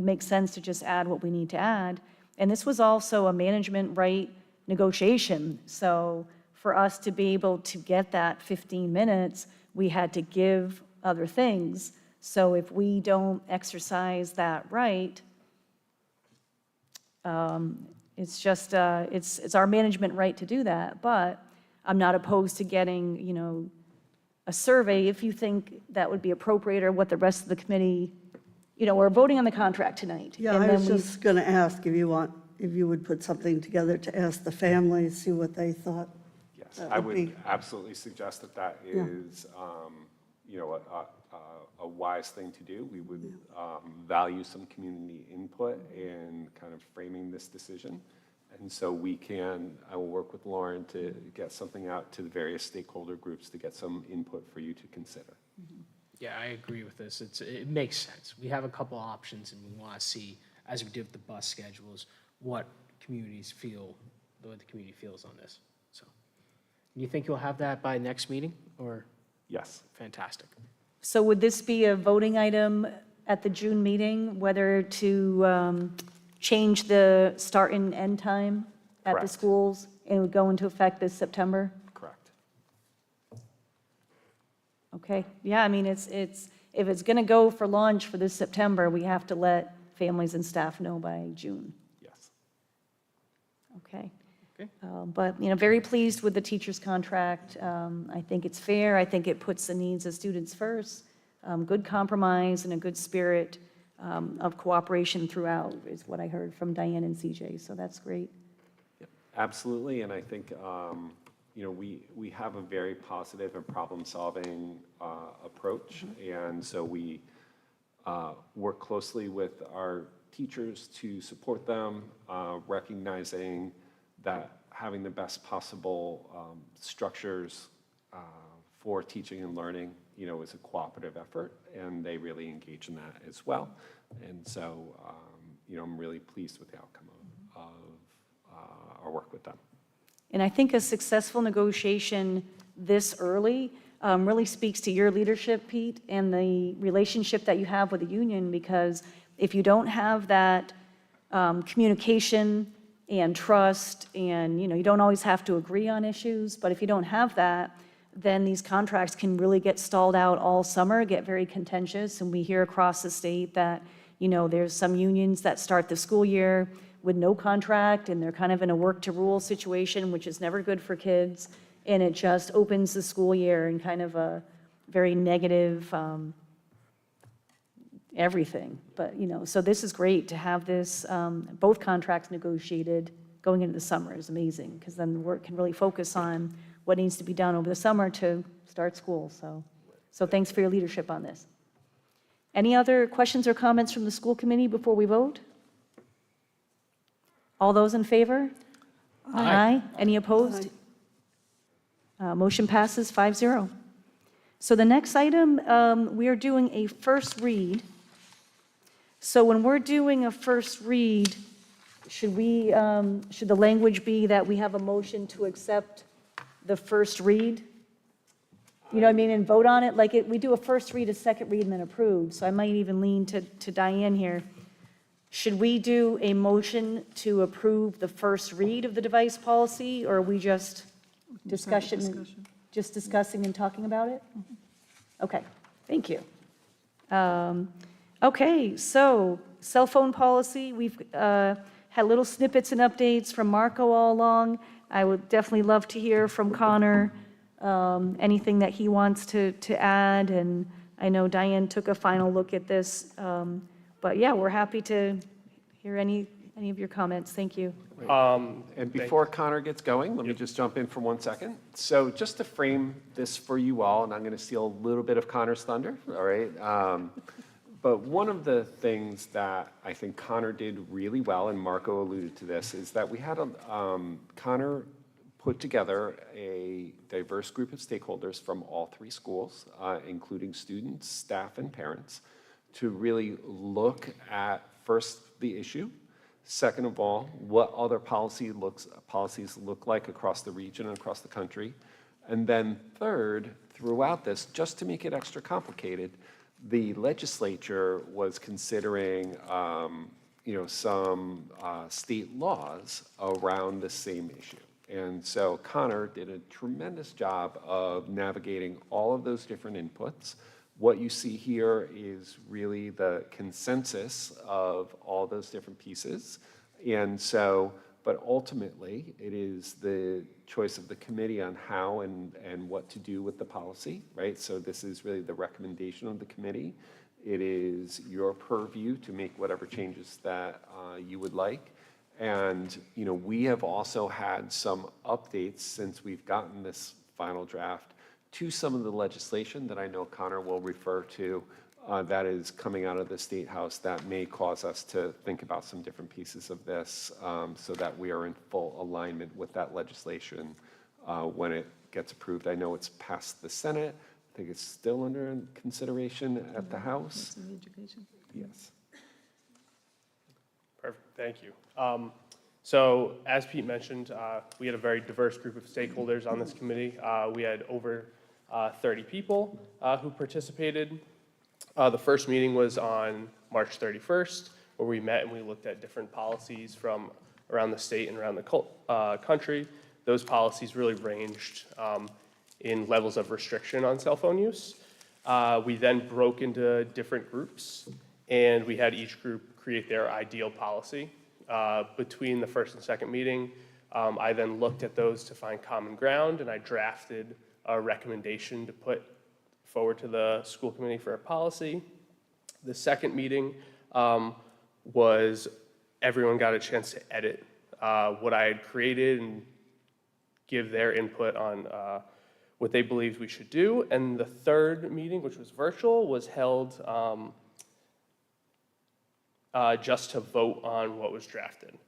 make sense to just add what we need to add. And this was also a management right negotiation. So for us to be able to get that 15 minutes, we had to give other things. So if we don't exercise that right, it's just, it's our management right to do that, but I'm not opposed to getting, you know, a survey if you think that would be appropriate or what the rest of the committee, you know, we're voting on the contract tonight. Yeah, and I then was we- just going to ask if you would put something together to ask the families, see what they thought. Yes, That I would would be- absolutely suggest that that Yeah. is, you know, a wise thing to do. We would value some community input in kind of framing this decision. And so I will work with Lauren to get something out to the various stakeholder groups to get some input for you to consider. Yeah, I agree with this. It makes sense. We have a couple options, and we want to see, as we did with the bus schedules, what communities feel, the way the community feels on this. So, you think you'll have that by next meeting, or? Yes. Fantastic. So would this be a voting item at the June meeting, whether to change the start and end time at the Correct. schools? And it would go into effect this September? Correct. Okay, yeah, I mean, if it's going to go for launch for this September, we have to let families and staff know by June. Yes. Okay. Okay. But, you know, very pleased with the teacher's contract. I think it's fair. I think it puts the needs of students first. Good compromise and a good spirit of cooperation throughout is what I heard from Diane and CJ, so that's great. Absolutely, and I think, you know, we have a very positive and problem-solving approach, and so we work closely with our teachers to support them, recognizing that having the best possible structures for teaching and learning, you know, is a cooperative effort, and they really engage in that as well. And so, you know, I'm really pleased with the outcome of our work with them. And I think a successful negotiation this early really speaks to your leadership, Pete, and the relationship that you have with the union, because if you don't have that communication and trust, and, you know, you don't always have to agree on issues, but if you don't have that, then these contracts can really get stalled out all summer, get very contentious, and we hear across the state that, you know, there's some unions that start the school year with no contract, and they're kind of in a work-to-rule situation, which is never good for kids, and it just opens the school year in kind of a very negative everything. But, you know, so this is great to have this, both contracts negotiated going into the summer is amazing, because then the work can really focus on what needs to be done over the summer to start school. So thanks for your leadership on this. Any other questions or comments from the school committee before we vote? All those in favor? Aye. Any opposed? Motion passes 5-0. So the next item, we are doing a first read. So when we're doing a first read, should the language be that we have a motion to accept the first read? You know what I mean, and vote on it? Like, we do a first read, a second read, and then approve. So I might even lean to Diane here. Should we do a motion to approve the first read of the device policy, or are we just discussion, just discussing and talking about it? Okay, thank you. Okay, so cell phone policy, we've had little snippets and updates from Marco all along. I would definitely love to hear from Connor, anything that he wants to add, and I know Diane took a final look at this, but yeah, we're happy to hear any of your comments. Thank you. And before Connor gets going, let me just jump in for 1 second. So just to frame this for you all, and I'm going to steal a little bit of Connor's thunder, all right? But one of the things that I think Connor did really well, and Marco alluded to this, is that we had Connor put together a diverse group of stakeholders from all 3 schools, including students, staff, and parents, to really look at first the issue. Second of all, what other policies look like across the region and across the country. And then third, throughout this, just to make it extra complicated, the legislature was considering some state laws around the same issue. And so Connor did a tremendous job of navigating all of those different inputs. What you see here is really the consensus of all those different pieces. And so, but ultimately, it is the choice of the committee on how and what to do with the policy, right? So this is really the recommendation of the committee. It is your purview to make whatever changes that you would like. And, we have also had some updates since we've gotten this final draft to some of the legislation that I know Connor will refer to that is coming out of the State House that may cause us to think about some different pieces of this so that we are in full alignment with that legislation when it gets approved. I know it's passed the Senate. I think it's still under consideration at the House. Yes. Perfect, thank you. So as Pete mentioned, we had a very diverse group of stakeholders on this committee. We had over 30 people who participated. The first meeting was on March 31st, where we met and we looked at different policies from around the state and around the country. Those policies really ranged in levels of restriction on cell phone use. We then broke into different groups, and we had each group create their ideal policy. Between the first and second meeting, I then looked at those to find common ground, and I drafted a recommendation to put forward to the school committee for a policy. The second meeting was everyone got a chance to edit what I had created and give their input on what they believed we should do. And the third meeting, which was virtual, was held just to vote on what was drafted.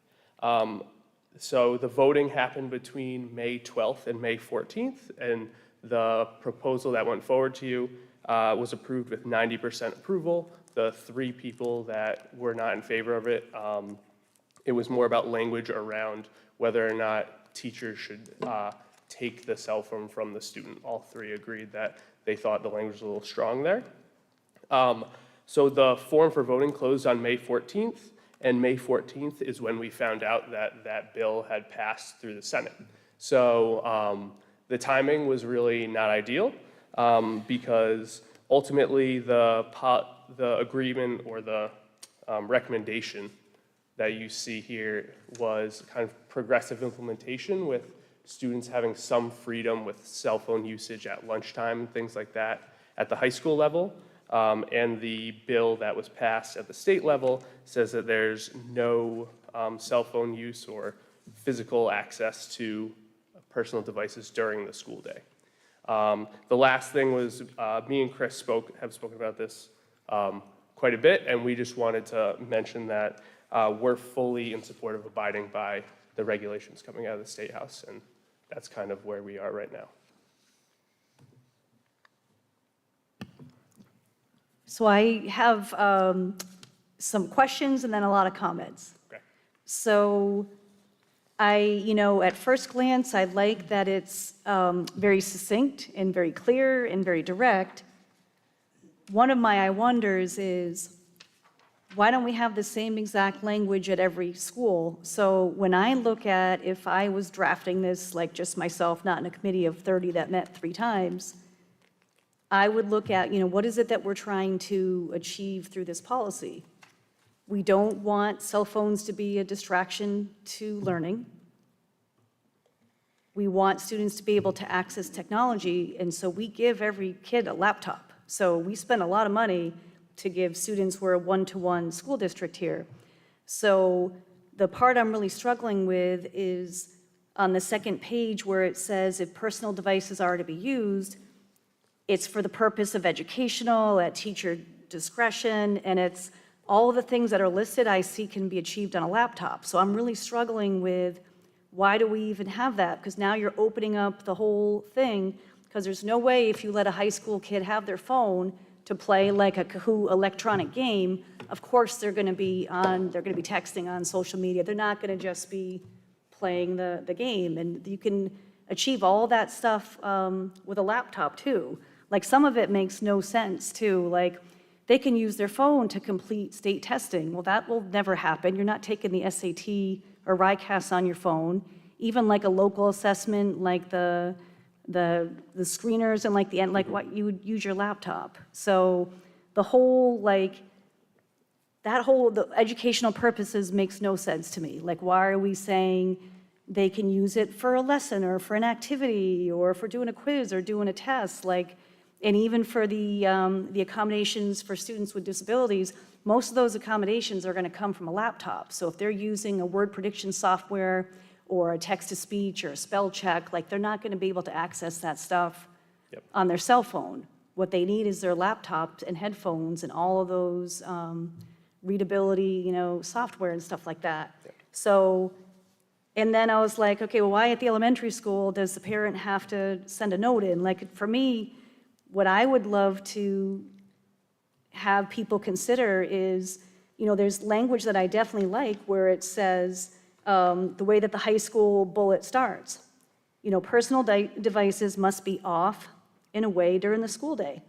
So the voting happened between May 12th and May 14th, and the proposal that went forward to you was approved with 90% approval. The 3 people that were not in favor of it, it was more about language around whether or not teachers should take the cell phone from the student. All 3 agreed that they thought the language was a little strong there. So the form for voting closed on May 14th, and May 14th is when we found out that that bill had passed through the Senate. So the timing was really not ideal because ultimately the agreement or the recommendation that you see here was kind of progressive implementation with students having some freedom with cell phone usage at lunchtime, things like that at the high school level. And the bill that was passed at the state level says that there's no cell phone use or physical access to personal devices during the school day. The last thing was me and Chris have spoken about this quite a bit, and we just wanted to mention that we're fully in support of abiding by the regulations coming out of the State House, and that's kind of where we are right now. So I have some questions and then a lot of comments. Okay. So at first glance, I like that it's very succinct and very clear and very direct. One of my I wonders is, why don't we have the same exact language at every school? So when I look at, if I was drafting this, like just myself, not in a committee of 30 that met 3 times, I would look at, what is it that we're trying to achieve through this policy? We don't want cell phones to be a distraction to learning. We want students to be able to access technology, and so we give every kid a laptop. So we spend a lot of money to give students, we're a one-to-one school district here. So the part I'm really struggling with is on the second page where it says if personal devices are to be used, it's for the purpose of educational, at teacher discretion, and it's all of the things that are listed I see can be achieved on a laptop. So I'm really struggling with why do we even have that? Because now you're opening up the whole thing, because there's no way if you let a high school kid have their phone to play like a Kahoot electronic game, of course they're going to be texting on social media. They're not going to just be playing the game. And you can achieve all that stuff with a laptop too. Like some of it makes no sense too. Like they can use their phone to complete state testing. Well, that will never happen. You're not taking the SAT or RICAS on your phone. Even like a local assessment, like the screeners and like the end, like what you would use your laptop. So the whole the educational purposes makes no sense to me. Like why are we saying they can use it for a lesson or for an activity or for doing a quiz or doing a test? Like, and even for the accommodations for students with disabilities, most of those accommodations are going to come from a laptop. So if they're using a word prediction software or a text-to-speech or a spell check, like they're not going to be able to access that stuff on their cell phone. What they need is their laptop and headphones and all of those readability, software and stuff like that. So, and then I was like, okay, well, why at the elementary school does the parent have to send a note in? Like for me, what I would love to have people consider is, there's language that I definitely like where it says the way that the high school bullet starts. Personal devices must be off in a way during the school day.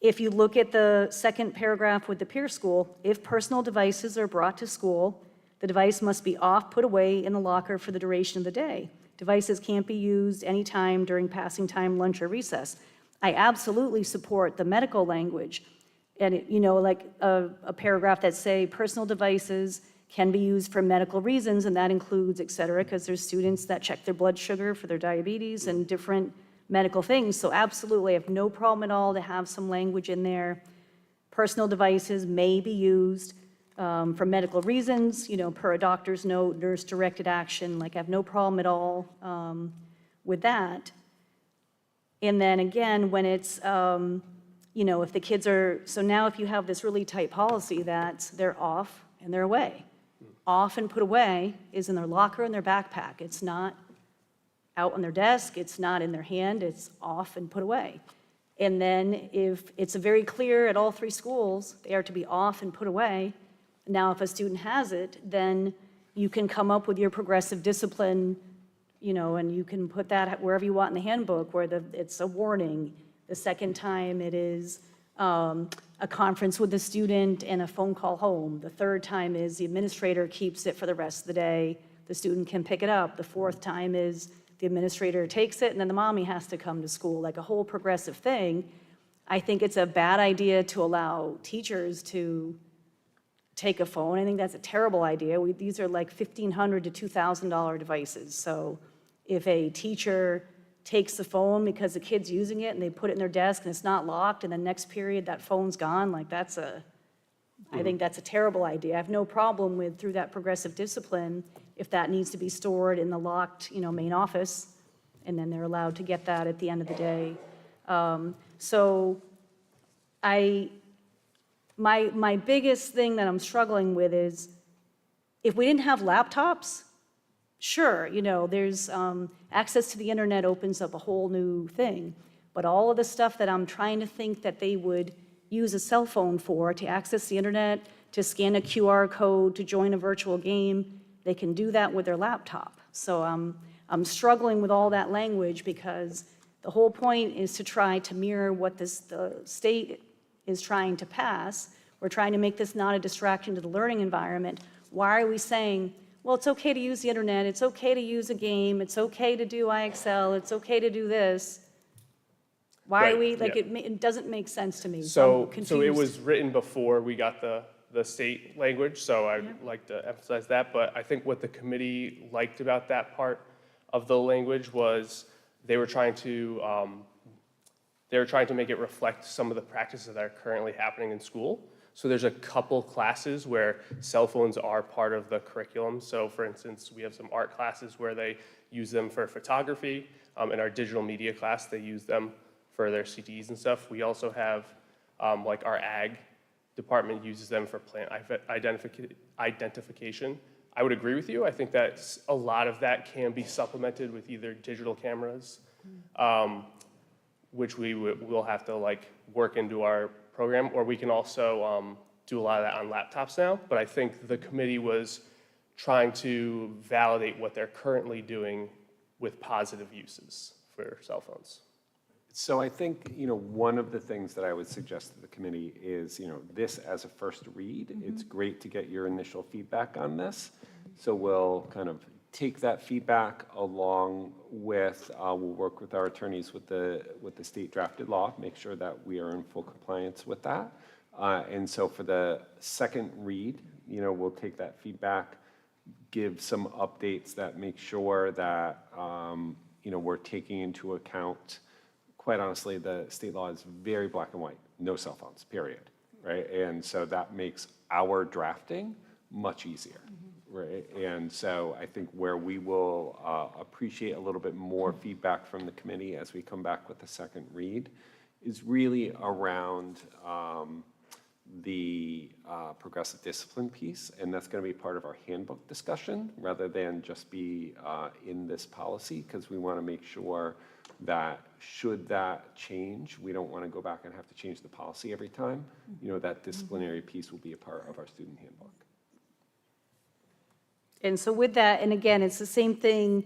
If you look at the second paragraph with the peer school, if personal devices are brought to school, the device must be off, put away in the locker for the duration of the day. Devices can't be used anytime during passing time, lunch, or recess. I absolutely support the medical language. And, like a paragraph that say personal devices can be used for medical reasons, and that includes, et cetera, because there's students that check their blood sugar for their diabetes and different medical things. So absolutely, I have no problem at all to have some language in there. Personal devices may be used for medical reasons, per a doctor's note, nurse-directed action. Like, I have no problem at all with that. And then again, when it's, if the kids are, so now if you have this really tight policy that they're off and they're away. Off and put away is in their locker and their backpack. It's not out on their desk, it's not in their hand, it's off and put away. And then if it's very clear at all three schools, they are to be off and put away. Now, if a student has it, then you can come up with your progressive discipline, and you can put that wherever you want in the handbook, where it's a warning. The second time it is a conference with the student and a phone call home. The third time is the administrator keeps it for the rest of the day. The student can pick it up. The fourth time is the administrator takes it and then the mommy has to come to school, like a whole progressive thing. I think it's a bad idea to allow teachers to take a phone. I think that's a terrible idea. These are like $1,500 to $2,000 devices. So if a teacher takes the phone because the kid's using it and they put it in their desk and it's not locked and the next period that phone's gone, like I think that's a terrible idea. I have no problem with, through that progressive discipline, if that needs to be stored in the locked, main office, and then they're allowed to get that at the end of the day. So my biggest thing that I'm struggling with is, if we didn't have laptops, sure, there's access to the internet opens up a whole new thing. But all of the stuff that I'm trying to think that they would use a cell phone for, to access the internet, to scan a QR code, to join a virtual game, they can do that with their laptop. So I'm struggling with all that language because the whole point is to try to mirror what the state is trying to pass. We're trying to make this not a distraction to the learning environment. Why are we saying, well, it's okay to use the internet, it's okay to use a game, it's okay to do IXL, it's okay to do this? Why are we, it doesn't make sense to me. So I'm so it confused. was written before we got the state language, so I'd like to emphasize that. But I think what the committee liked about that part of the language was they were trying to make it reflect some of the practices that are currently happening in school. So there's a couple classes where cell phones are part of the curriculum. So for instance, we have some art classes where they use them for photography. In our digital media class, they use them for their CTEs and stuff. We also have, like our ag department uses them for plant identification. I would agree with you. I think that a lot of that can be supplemented with either digital cameras, which we'll have to like work into our program, or we can also do a lot of that on laptops now. But I think the committee was trying to validate what they're currently doing with positive uses for cell phones. So I think, one of the things that I would suggest to the committee is, this as a first read, it's great to get your initial feedback on this. So we'll kind of take that feedback along with, we'll work with our attorneys with the state drafted law, make sure that we are in full compliance with that. And so for the second read, we'll take that feedback, give some updates that make sure that, we're taking into account, quite honestly, the state law is very black and white, no cell phones, period, right? And so that makes our drafting much easier, right? And so I think where we will appreciate a little bit more feedback from the committee as we come back with the second read is really around the progressive discipline piece, and that's going to be part of our handbook discussion rather than just be in this policy, because we want to make sure that should that change, we don't want to go back and have to change the policy every time. That disciplinary piece will be a part of our student handbook. And so with that, and again, it's the same thing,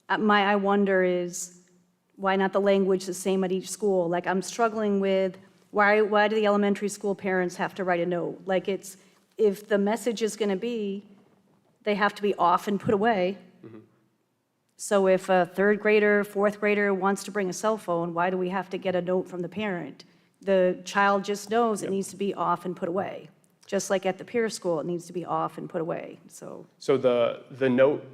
I wonder is, why not the language the same at each school? Like, I'm struggling with, why do the elementary school parents have to write a note? Like, if the message is gonna be, they have to be off and put away. So if a third grader, fourth grader wants to bring a cell phone, why do we have to get a note from the parent? The child just knows it needs to be off and put away. Just like at the peer school, it needs to be off and put away, so. So the note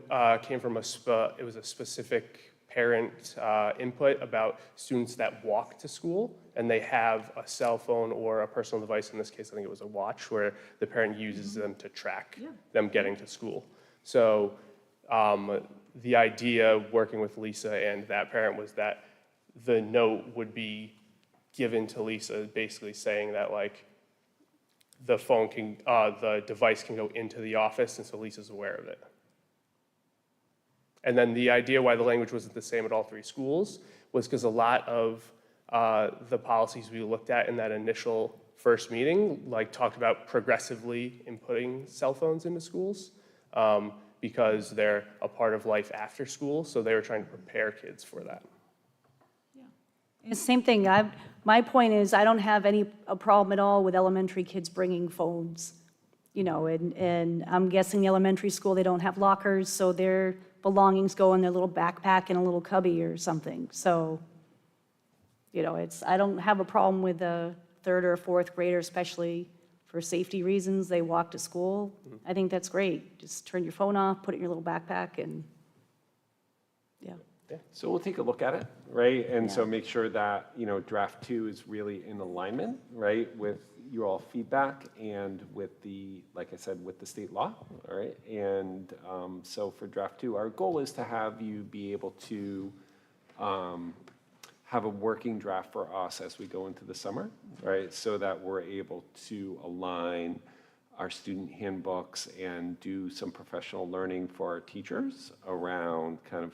came from it was a specific parent input about students that walk to school and they have a cell phone or a personal device. In this case, I think it was a watch, where the parent uses them to track them getting to school. So the idea working with Lisa and that parent was that the note would be given to Lisa, basically saying that like the phone can, the device can go into the office, and so Lisa's aware of it. And then the idea why the language wasn't the same at all three schools was because a lot of the policies we looked at in that initial first meeting, like talked about progressively inputting cell phones into schools, because they're a part of life after school, so they were trying to prepare kids for that. And same thing, my point is, I don't have a problem at all with elementary kids bringing phones, and I'm guessing the elementary school, they don't have lockers, so their belongings go in their little backpack in a little cubby or something. So, I don't have a problem with a third or fourth grader, especially for safety reasons, they walk to school. I think that's great. Just turn your phone off, put it in your little backpack, and yeah. So we'll take a look at it, right? And so make sure that, draft 2 is really in alignment, right, with your all feedback and with the, like I said, with the state law, all right? And so for draft 2, our goal is to have you be able to have a working draft for us as we go into the summer, right? So that we're able to align our student handbooks and do some professional learning for our teachers around kind of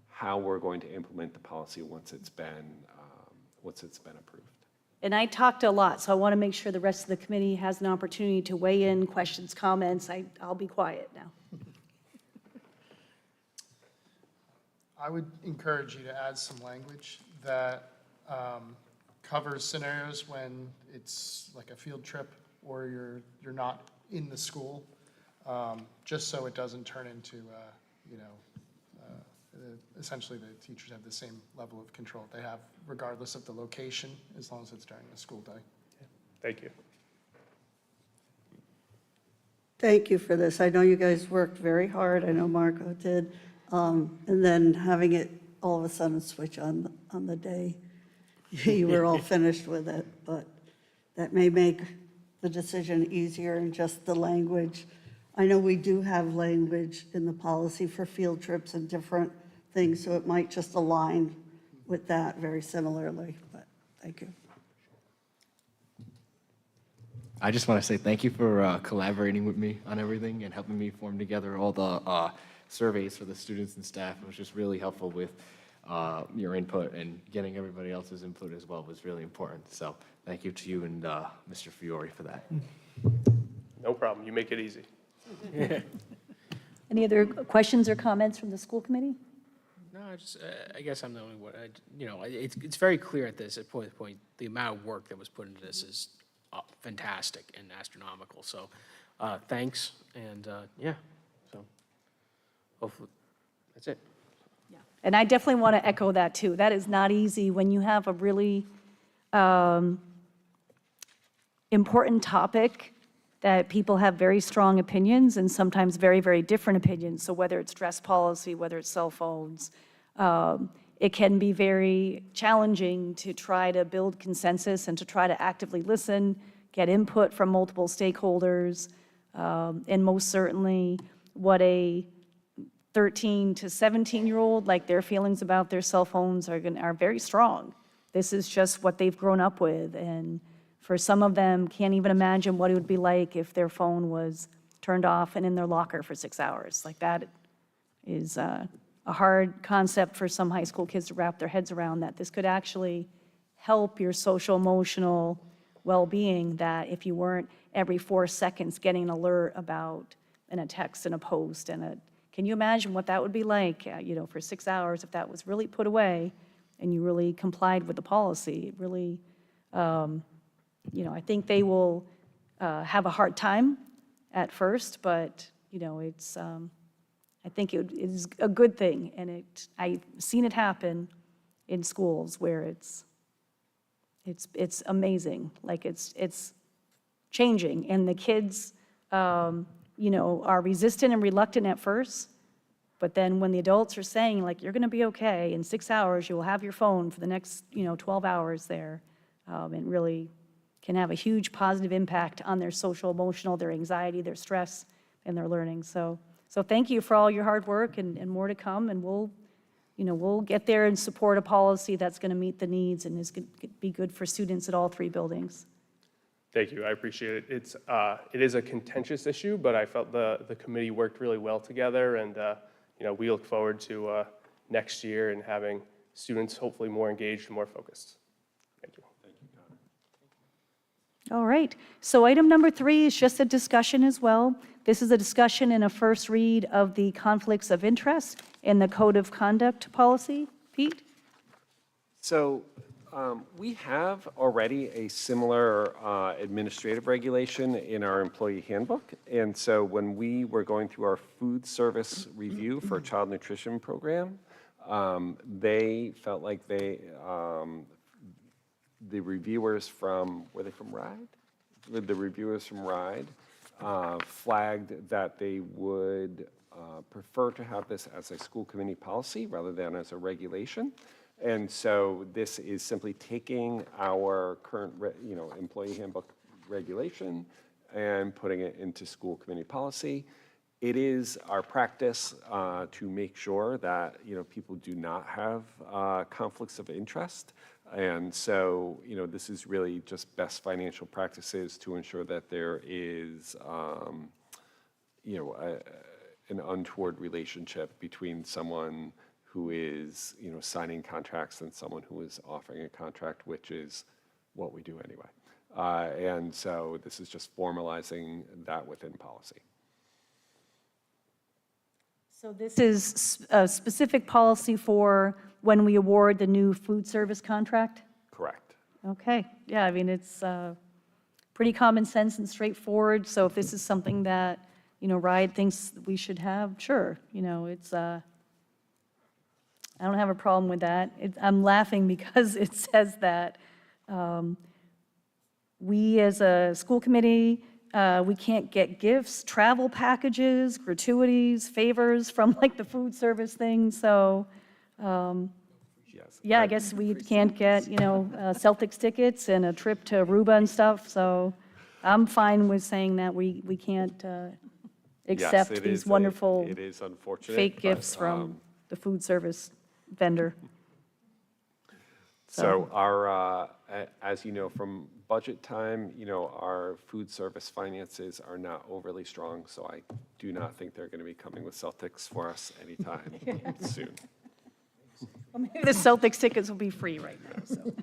how we're going to implement the policy once it's been approved. And I talked a lot, so I want to make sure the rest of the committee has an opportunity to weigh in, questions, comments. I'll be quiet now. I would encourage you to add some language that covers scenarios when it's like a field trip or you're not in the school, just so it doesn't turn into, essentially the teachers have the same level of control they have regardless of the location, as long as it's during the school day. Thank you. Thank you for this. I know you guys worked very hard. I know Marco did. And then having it all of a sudden switch on the day you were all finished with it. But that may make the decision easier and just the language. I know we do have language in the policy for field trips and different things, so it might just align with that very similarly, but thank you. I just want to say thank you for collaborating with me on everything and helping me form together all the surveys for the students and staff. It was just really helpful with your input, and getting everybody else's input as well was really important. So thank you to you and Mr. Fiore for that. No problem, you make it easy. Any other questions or comments from the school committee? No, I guess I'm the only one. It's very clear at this point, the amount of work that was put into this is fantastic and astronomical. So, thanks, and, yeah, so, hopefully, that's it. And I definitely want to echo that, too. That is not easy when you have a really important topic that people have very strong opinions and sometimes very, very different opinions. So whether it's dress policy, whether it's cell phones, it can be very challenging to try to build consensus and to try to actively listen, get input from multiple stakeholders, and most certainly what a 13 to 17-year-old, like their feelings about their cell phones are very strong. This is just what they've grown up with, and for some of them, can't even imagine what it would be like if their phone was turned off and in their locker for 6 hours. Like that is a hard concept for some high school kids to wrap their heads around, that this could actually help your social emotional well-being, that if you weren't every 4 seconds getting an alert about a text and a post can you imagine what that would be like, for 6 hours if that was really put away and you really complied with the policy? It really, I think they will have a hard time at first, but, it's, I think it is a good thing. And I've seen it happen in schools where it's amazing. Like it's changing, and the kids, are resistant and reluctant at first, but then when the adults are saying, like, you're going to be okay, in 6 hours you will have your phone for the next, 12 hours there, it really can have a huge positive impact on their social, emotional, their anxiety, their stress, and their learning. So thank you for all your hard work, and more to come, and we'll get there and support a policy that's going to meet the needs and is going to be good for students at all 3 buildings. Thank you, I appreciate it. It is a contentious issue, but I felt the committee worked really well together, and we look forward to next year and having students hopefully more engaged and more focused. Thank you. All right, so item number 3 is just a discussion as well. This is a discussion and a first read of the conflicts of interest in the Code of Conduct policy. Pete? So we have already a similar administrative regulation in our employee handbook. And so when we were going through our food service review for a child nutrition program, they felt like the reviewers from, were they from RIDE? The reviewers from RIDE flagged that they would prefer to have this as a school committee policy rather than as a regulation. And so this is simply taking our current, employee handbook regulation and putting it into school committee policy. It is our practice to make sure that, people do not have conflicts of interest. And so, this is really just best financial practices to ensure that there is, an untoward relationship between someone who is, signing contracts and someone who is offering a contract, which is what we do anyway. And so this is just formalizing that within policy. So this is a specific policy for when we award the new food service contract? Correct. Okay, yeah, I mean, it's pretty common sense and straightforward. So if this is something that, RIDE thinks we should have, sure, it's, I don't have a problem with that. I'm laughing because it says that we as a school committee, we can't get gifts, travel packages, gratuities, favors from like the food service thing. So, Yes. yeah, I guess we can't get, Celtics tickets and a trip to Aruba and stuff. So, I'm fine with saying that we can't Yes, accept it these is wonderful it is unfortunate. fake but, gifts from the food service vendor. So our, as you know, from budget time, our food service finances are not overly strong, so I do not think they're going to be coming with Celtics for us anytime soon. Well, maybe the Celtics tickets will be free right now, so.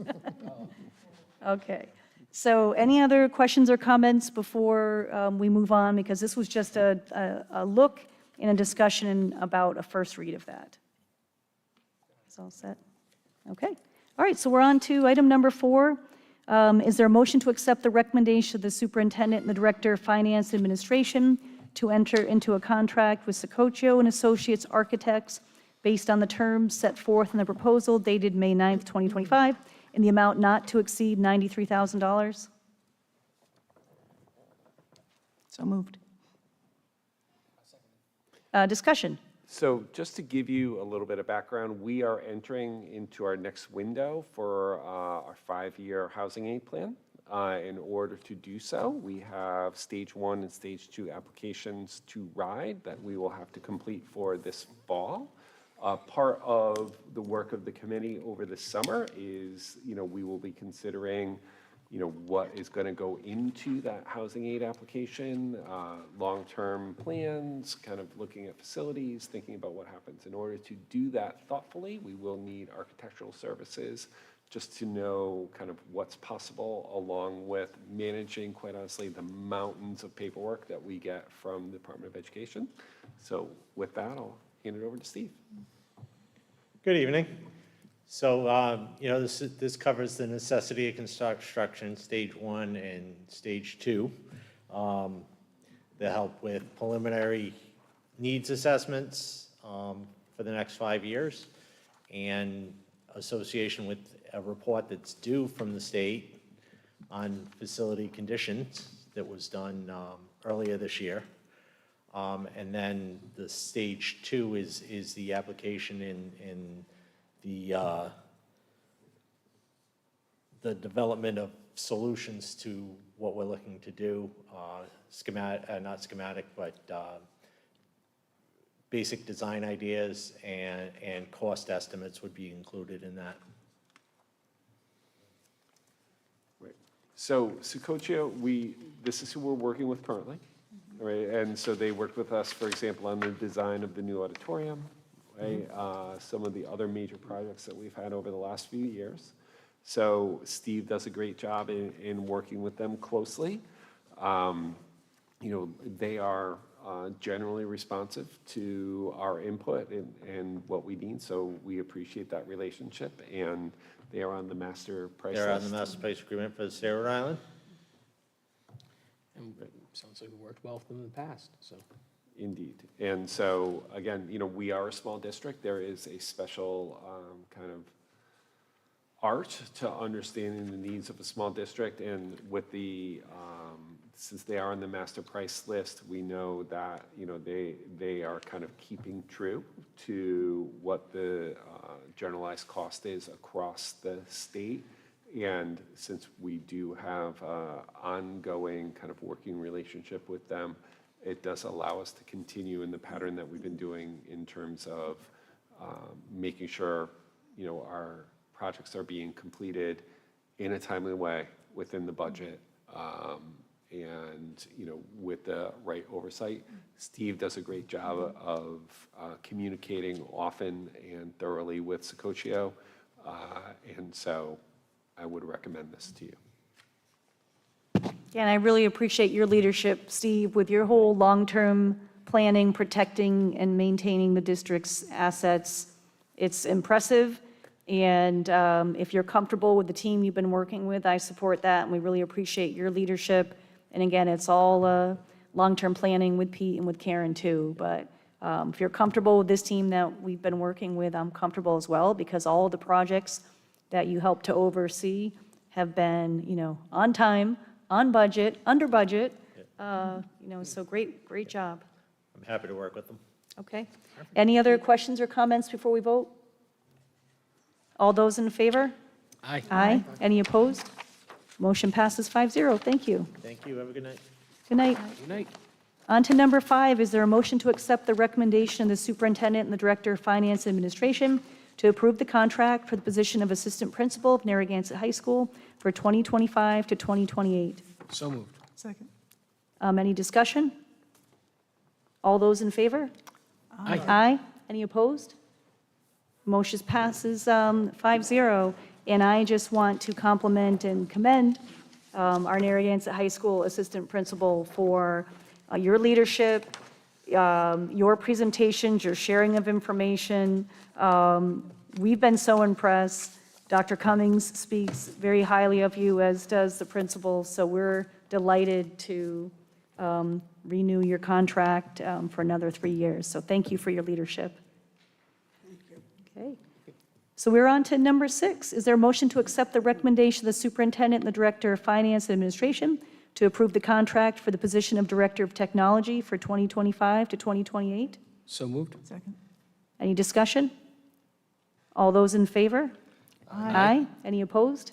Okay. So any other questions or comments before we move on? Because this was just a look and a discussion about a first read of that. It's all set? Okay. All right, so we're on to item number 4. Is there a motion to accept the recommendation of the superintendent and the director of finance and administration to enter into a contract with Secoccio and Associates Architects based on the terms set forth in the proposal dated May 9th, 2025, in the amount not to exceed $93,000? So moved. Discussion. So just to give you a little bit of background, we are entering into our next window for our 5-year housing aid plan. In order to do so, we have stage 1 and stage 2 applications to ride that we will have to complete for this fall. Part of the work of the committee over the summer is, we will be considering, what is going to go into that housing aid application, long-term plans, kind of looking at facilities, thinking about what happens. In order to do that thoughtfully, we will need architectural services just to know kind of what's possible, along with managing, quite honestly, the mountains of paperwork that we get from the Department of Education. So with that, I'll hand it over to Steve. Good evening. So, this covers the necessity of construction, stage 1 and stage 2. The help with preliminary needs assessments for the next 5 years, and association with a report that's due from the state on facility conditions that was done earlier this year. And then the stage 2 is the application in the development of solutions to what we're looking to do, not schematic, but basic design ideas and cost estimates would be included in that. Right. So Secoccio, this is who we're working with currently, right? And so they worked with us, for example, on the design of the new auditorium, right? Some of the other major projects that we've had over the last few years. So Steve does a great job in working with them closely. They are generally responsive to our input and what we need, so we appreciate that relationship, and they are on the master price list. They're on the master price agreement for the state of Rhode Island. And it sounds like it worked well for them in the past, so. Indeed. And so, again, we are a small district. There is a special kind of art to understanding the needs of a small district, and with the since they are on the master price list, we know that they are kind of keeping true to what the generalized cost is across the state. And since we do have an ongoing kind of working relationship with them, it does allow us to continue in the pattern that we've been doing in terms of making sure our projects are being completed in a timely way within the budget, and with the right oversight. Steve does a great job of communicating often and thoroughly with Secoccio, and so I would recommend this to you. Yeah, and I really appreciate your leadership, Steve, with your whole long-term planning, protecting and maintaining the district's assets. It's impressive, and if you're comfortable with the team you've been working with, I support that, and we really appreciate your leadership. And again, it's all long-term planning with Pete and with Karen too, but if you're comfortable with this team that we've been working with, I'm comfortable as well, because all the projects that you help to oversee have been, on time, on budget, under budget, so great job. I'm happy to work with them. Okay. Any other questions or comments before we vote? All those in favor? Aye. Aye. Any opposed? Motion passes 5-0. Thank you. Thank you, have a good night. Good night. Good night. On to number 5, is there a motion to accept the recommendation of the superintendent and the director of finance and administration to approve the contract for the position of assistant principal of Narragansett High School for 2025 to 2028? So moved. Second. Any discussion? All those in favor? Aye. Aye. Any opposed? Motion passes 5-0. And I just want to compliment and commend our Narragansett High School Assistant Principal for your leadership, your presentations, your sharing of information. We've been so impressed. Dr. Cummings speaks very highly of you, as does the principal, so we're delighted to renew your contract for another 3 years. So thank you for your leadership. Okay. So we're on to number 6. Is there a motion to accept the recommendation of the superintendent and the director of finance and administration to approve the contract for the position of director of technology for 2025 to 2028? So moved. Second. Any discussion? All those in favor? Aye. Any opposed?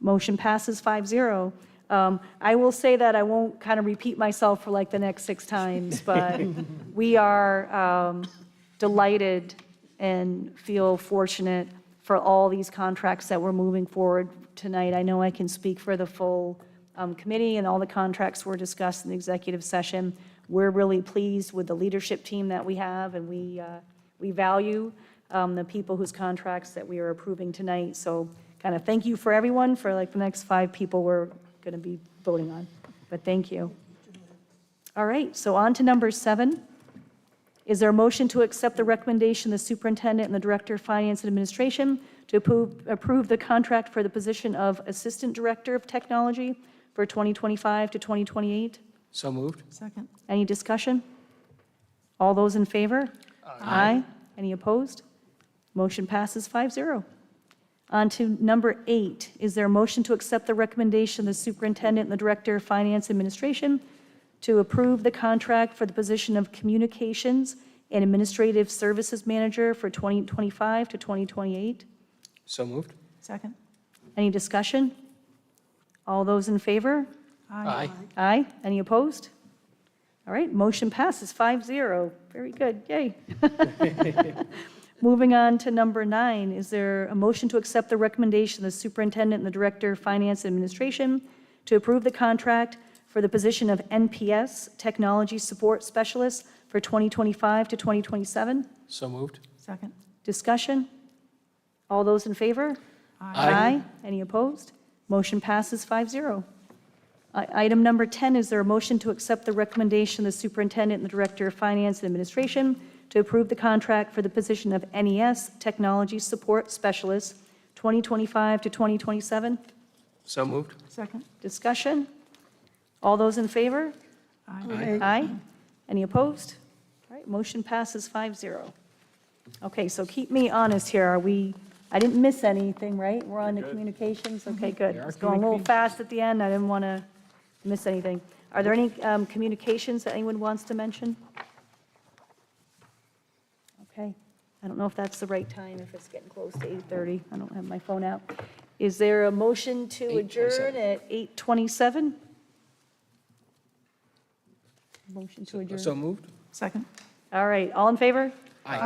Motion passes 5-0. I will say that I won't kind of repeat myself for like the next 6 times, but we are delighted and feel fortunate for all these contracts that we're moving forward tonight. I know I can speak for the full committee and all the contracts were discussed in the executive session. We're really pleased with the leadership team that we have, and we value the people whose contracts that we are approving tonight. So kind of thank you for everyone for like the next 5 people we're going to be voting on. But thank you. All right, so on to number 7. Is there a motion to accept the recommendation of the superintendent and the director of finance and administration to approve the contract for the position of assistant director of technology for 2025 to 2028? So moved. Second. Any discussion? All those in favor? Aye. Any opposed? Motion passes 5-0. On to number 8. Is there a motion to accept the recommendation of the superintendent and the director of finance and administration to approve the contract for the position of communications and administrative services manager for 2025 to 2028? So moved. Second. Any discussion? All those in favor? Aye. Aye. Any opposed? All right, motion passes 5-0. Very good, yay. Moving on to number 9, is there a motion to accept the recommendation of the superintendent and the director of finance and administration to approve the contract for the position of NPS Technology Support Specialist for 2025 to 2027? So moved. Second. Discussion? All those in favor? Aye. Any opposed? Motion passes 5-0. Item number 10, is there a motion to accept the recommendation of the superintendent and the director of finance and administration to approve the contract for the position of NES Technology Support Specialist 2025 to 2027? So moved. Second. Discussion? All those in favor? Aye. Aye. Any opposed? All right, motion passes 5-0. Okay, so keep me honest here. I didn't miss anything, right? We're on the communications? Okay, good. It's going a little fast at the end. I didn't want to miss anything. Are there any communications that anyone wants to mention? Okay. I don't know if that's the right time, if it's getting close to 8:30. I don't have my phone out. Is there a motion to adjourn at 8:27? Motion to adjourn. So moved. Second. All right, all in favor? Aye.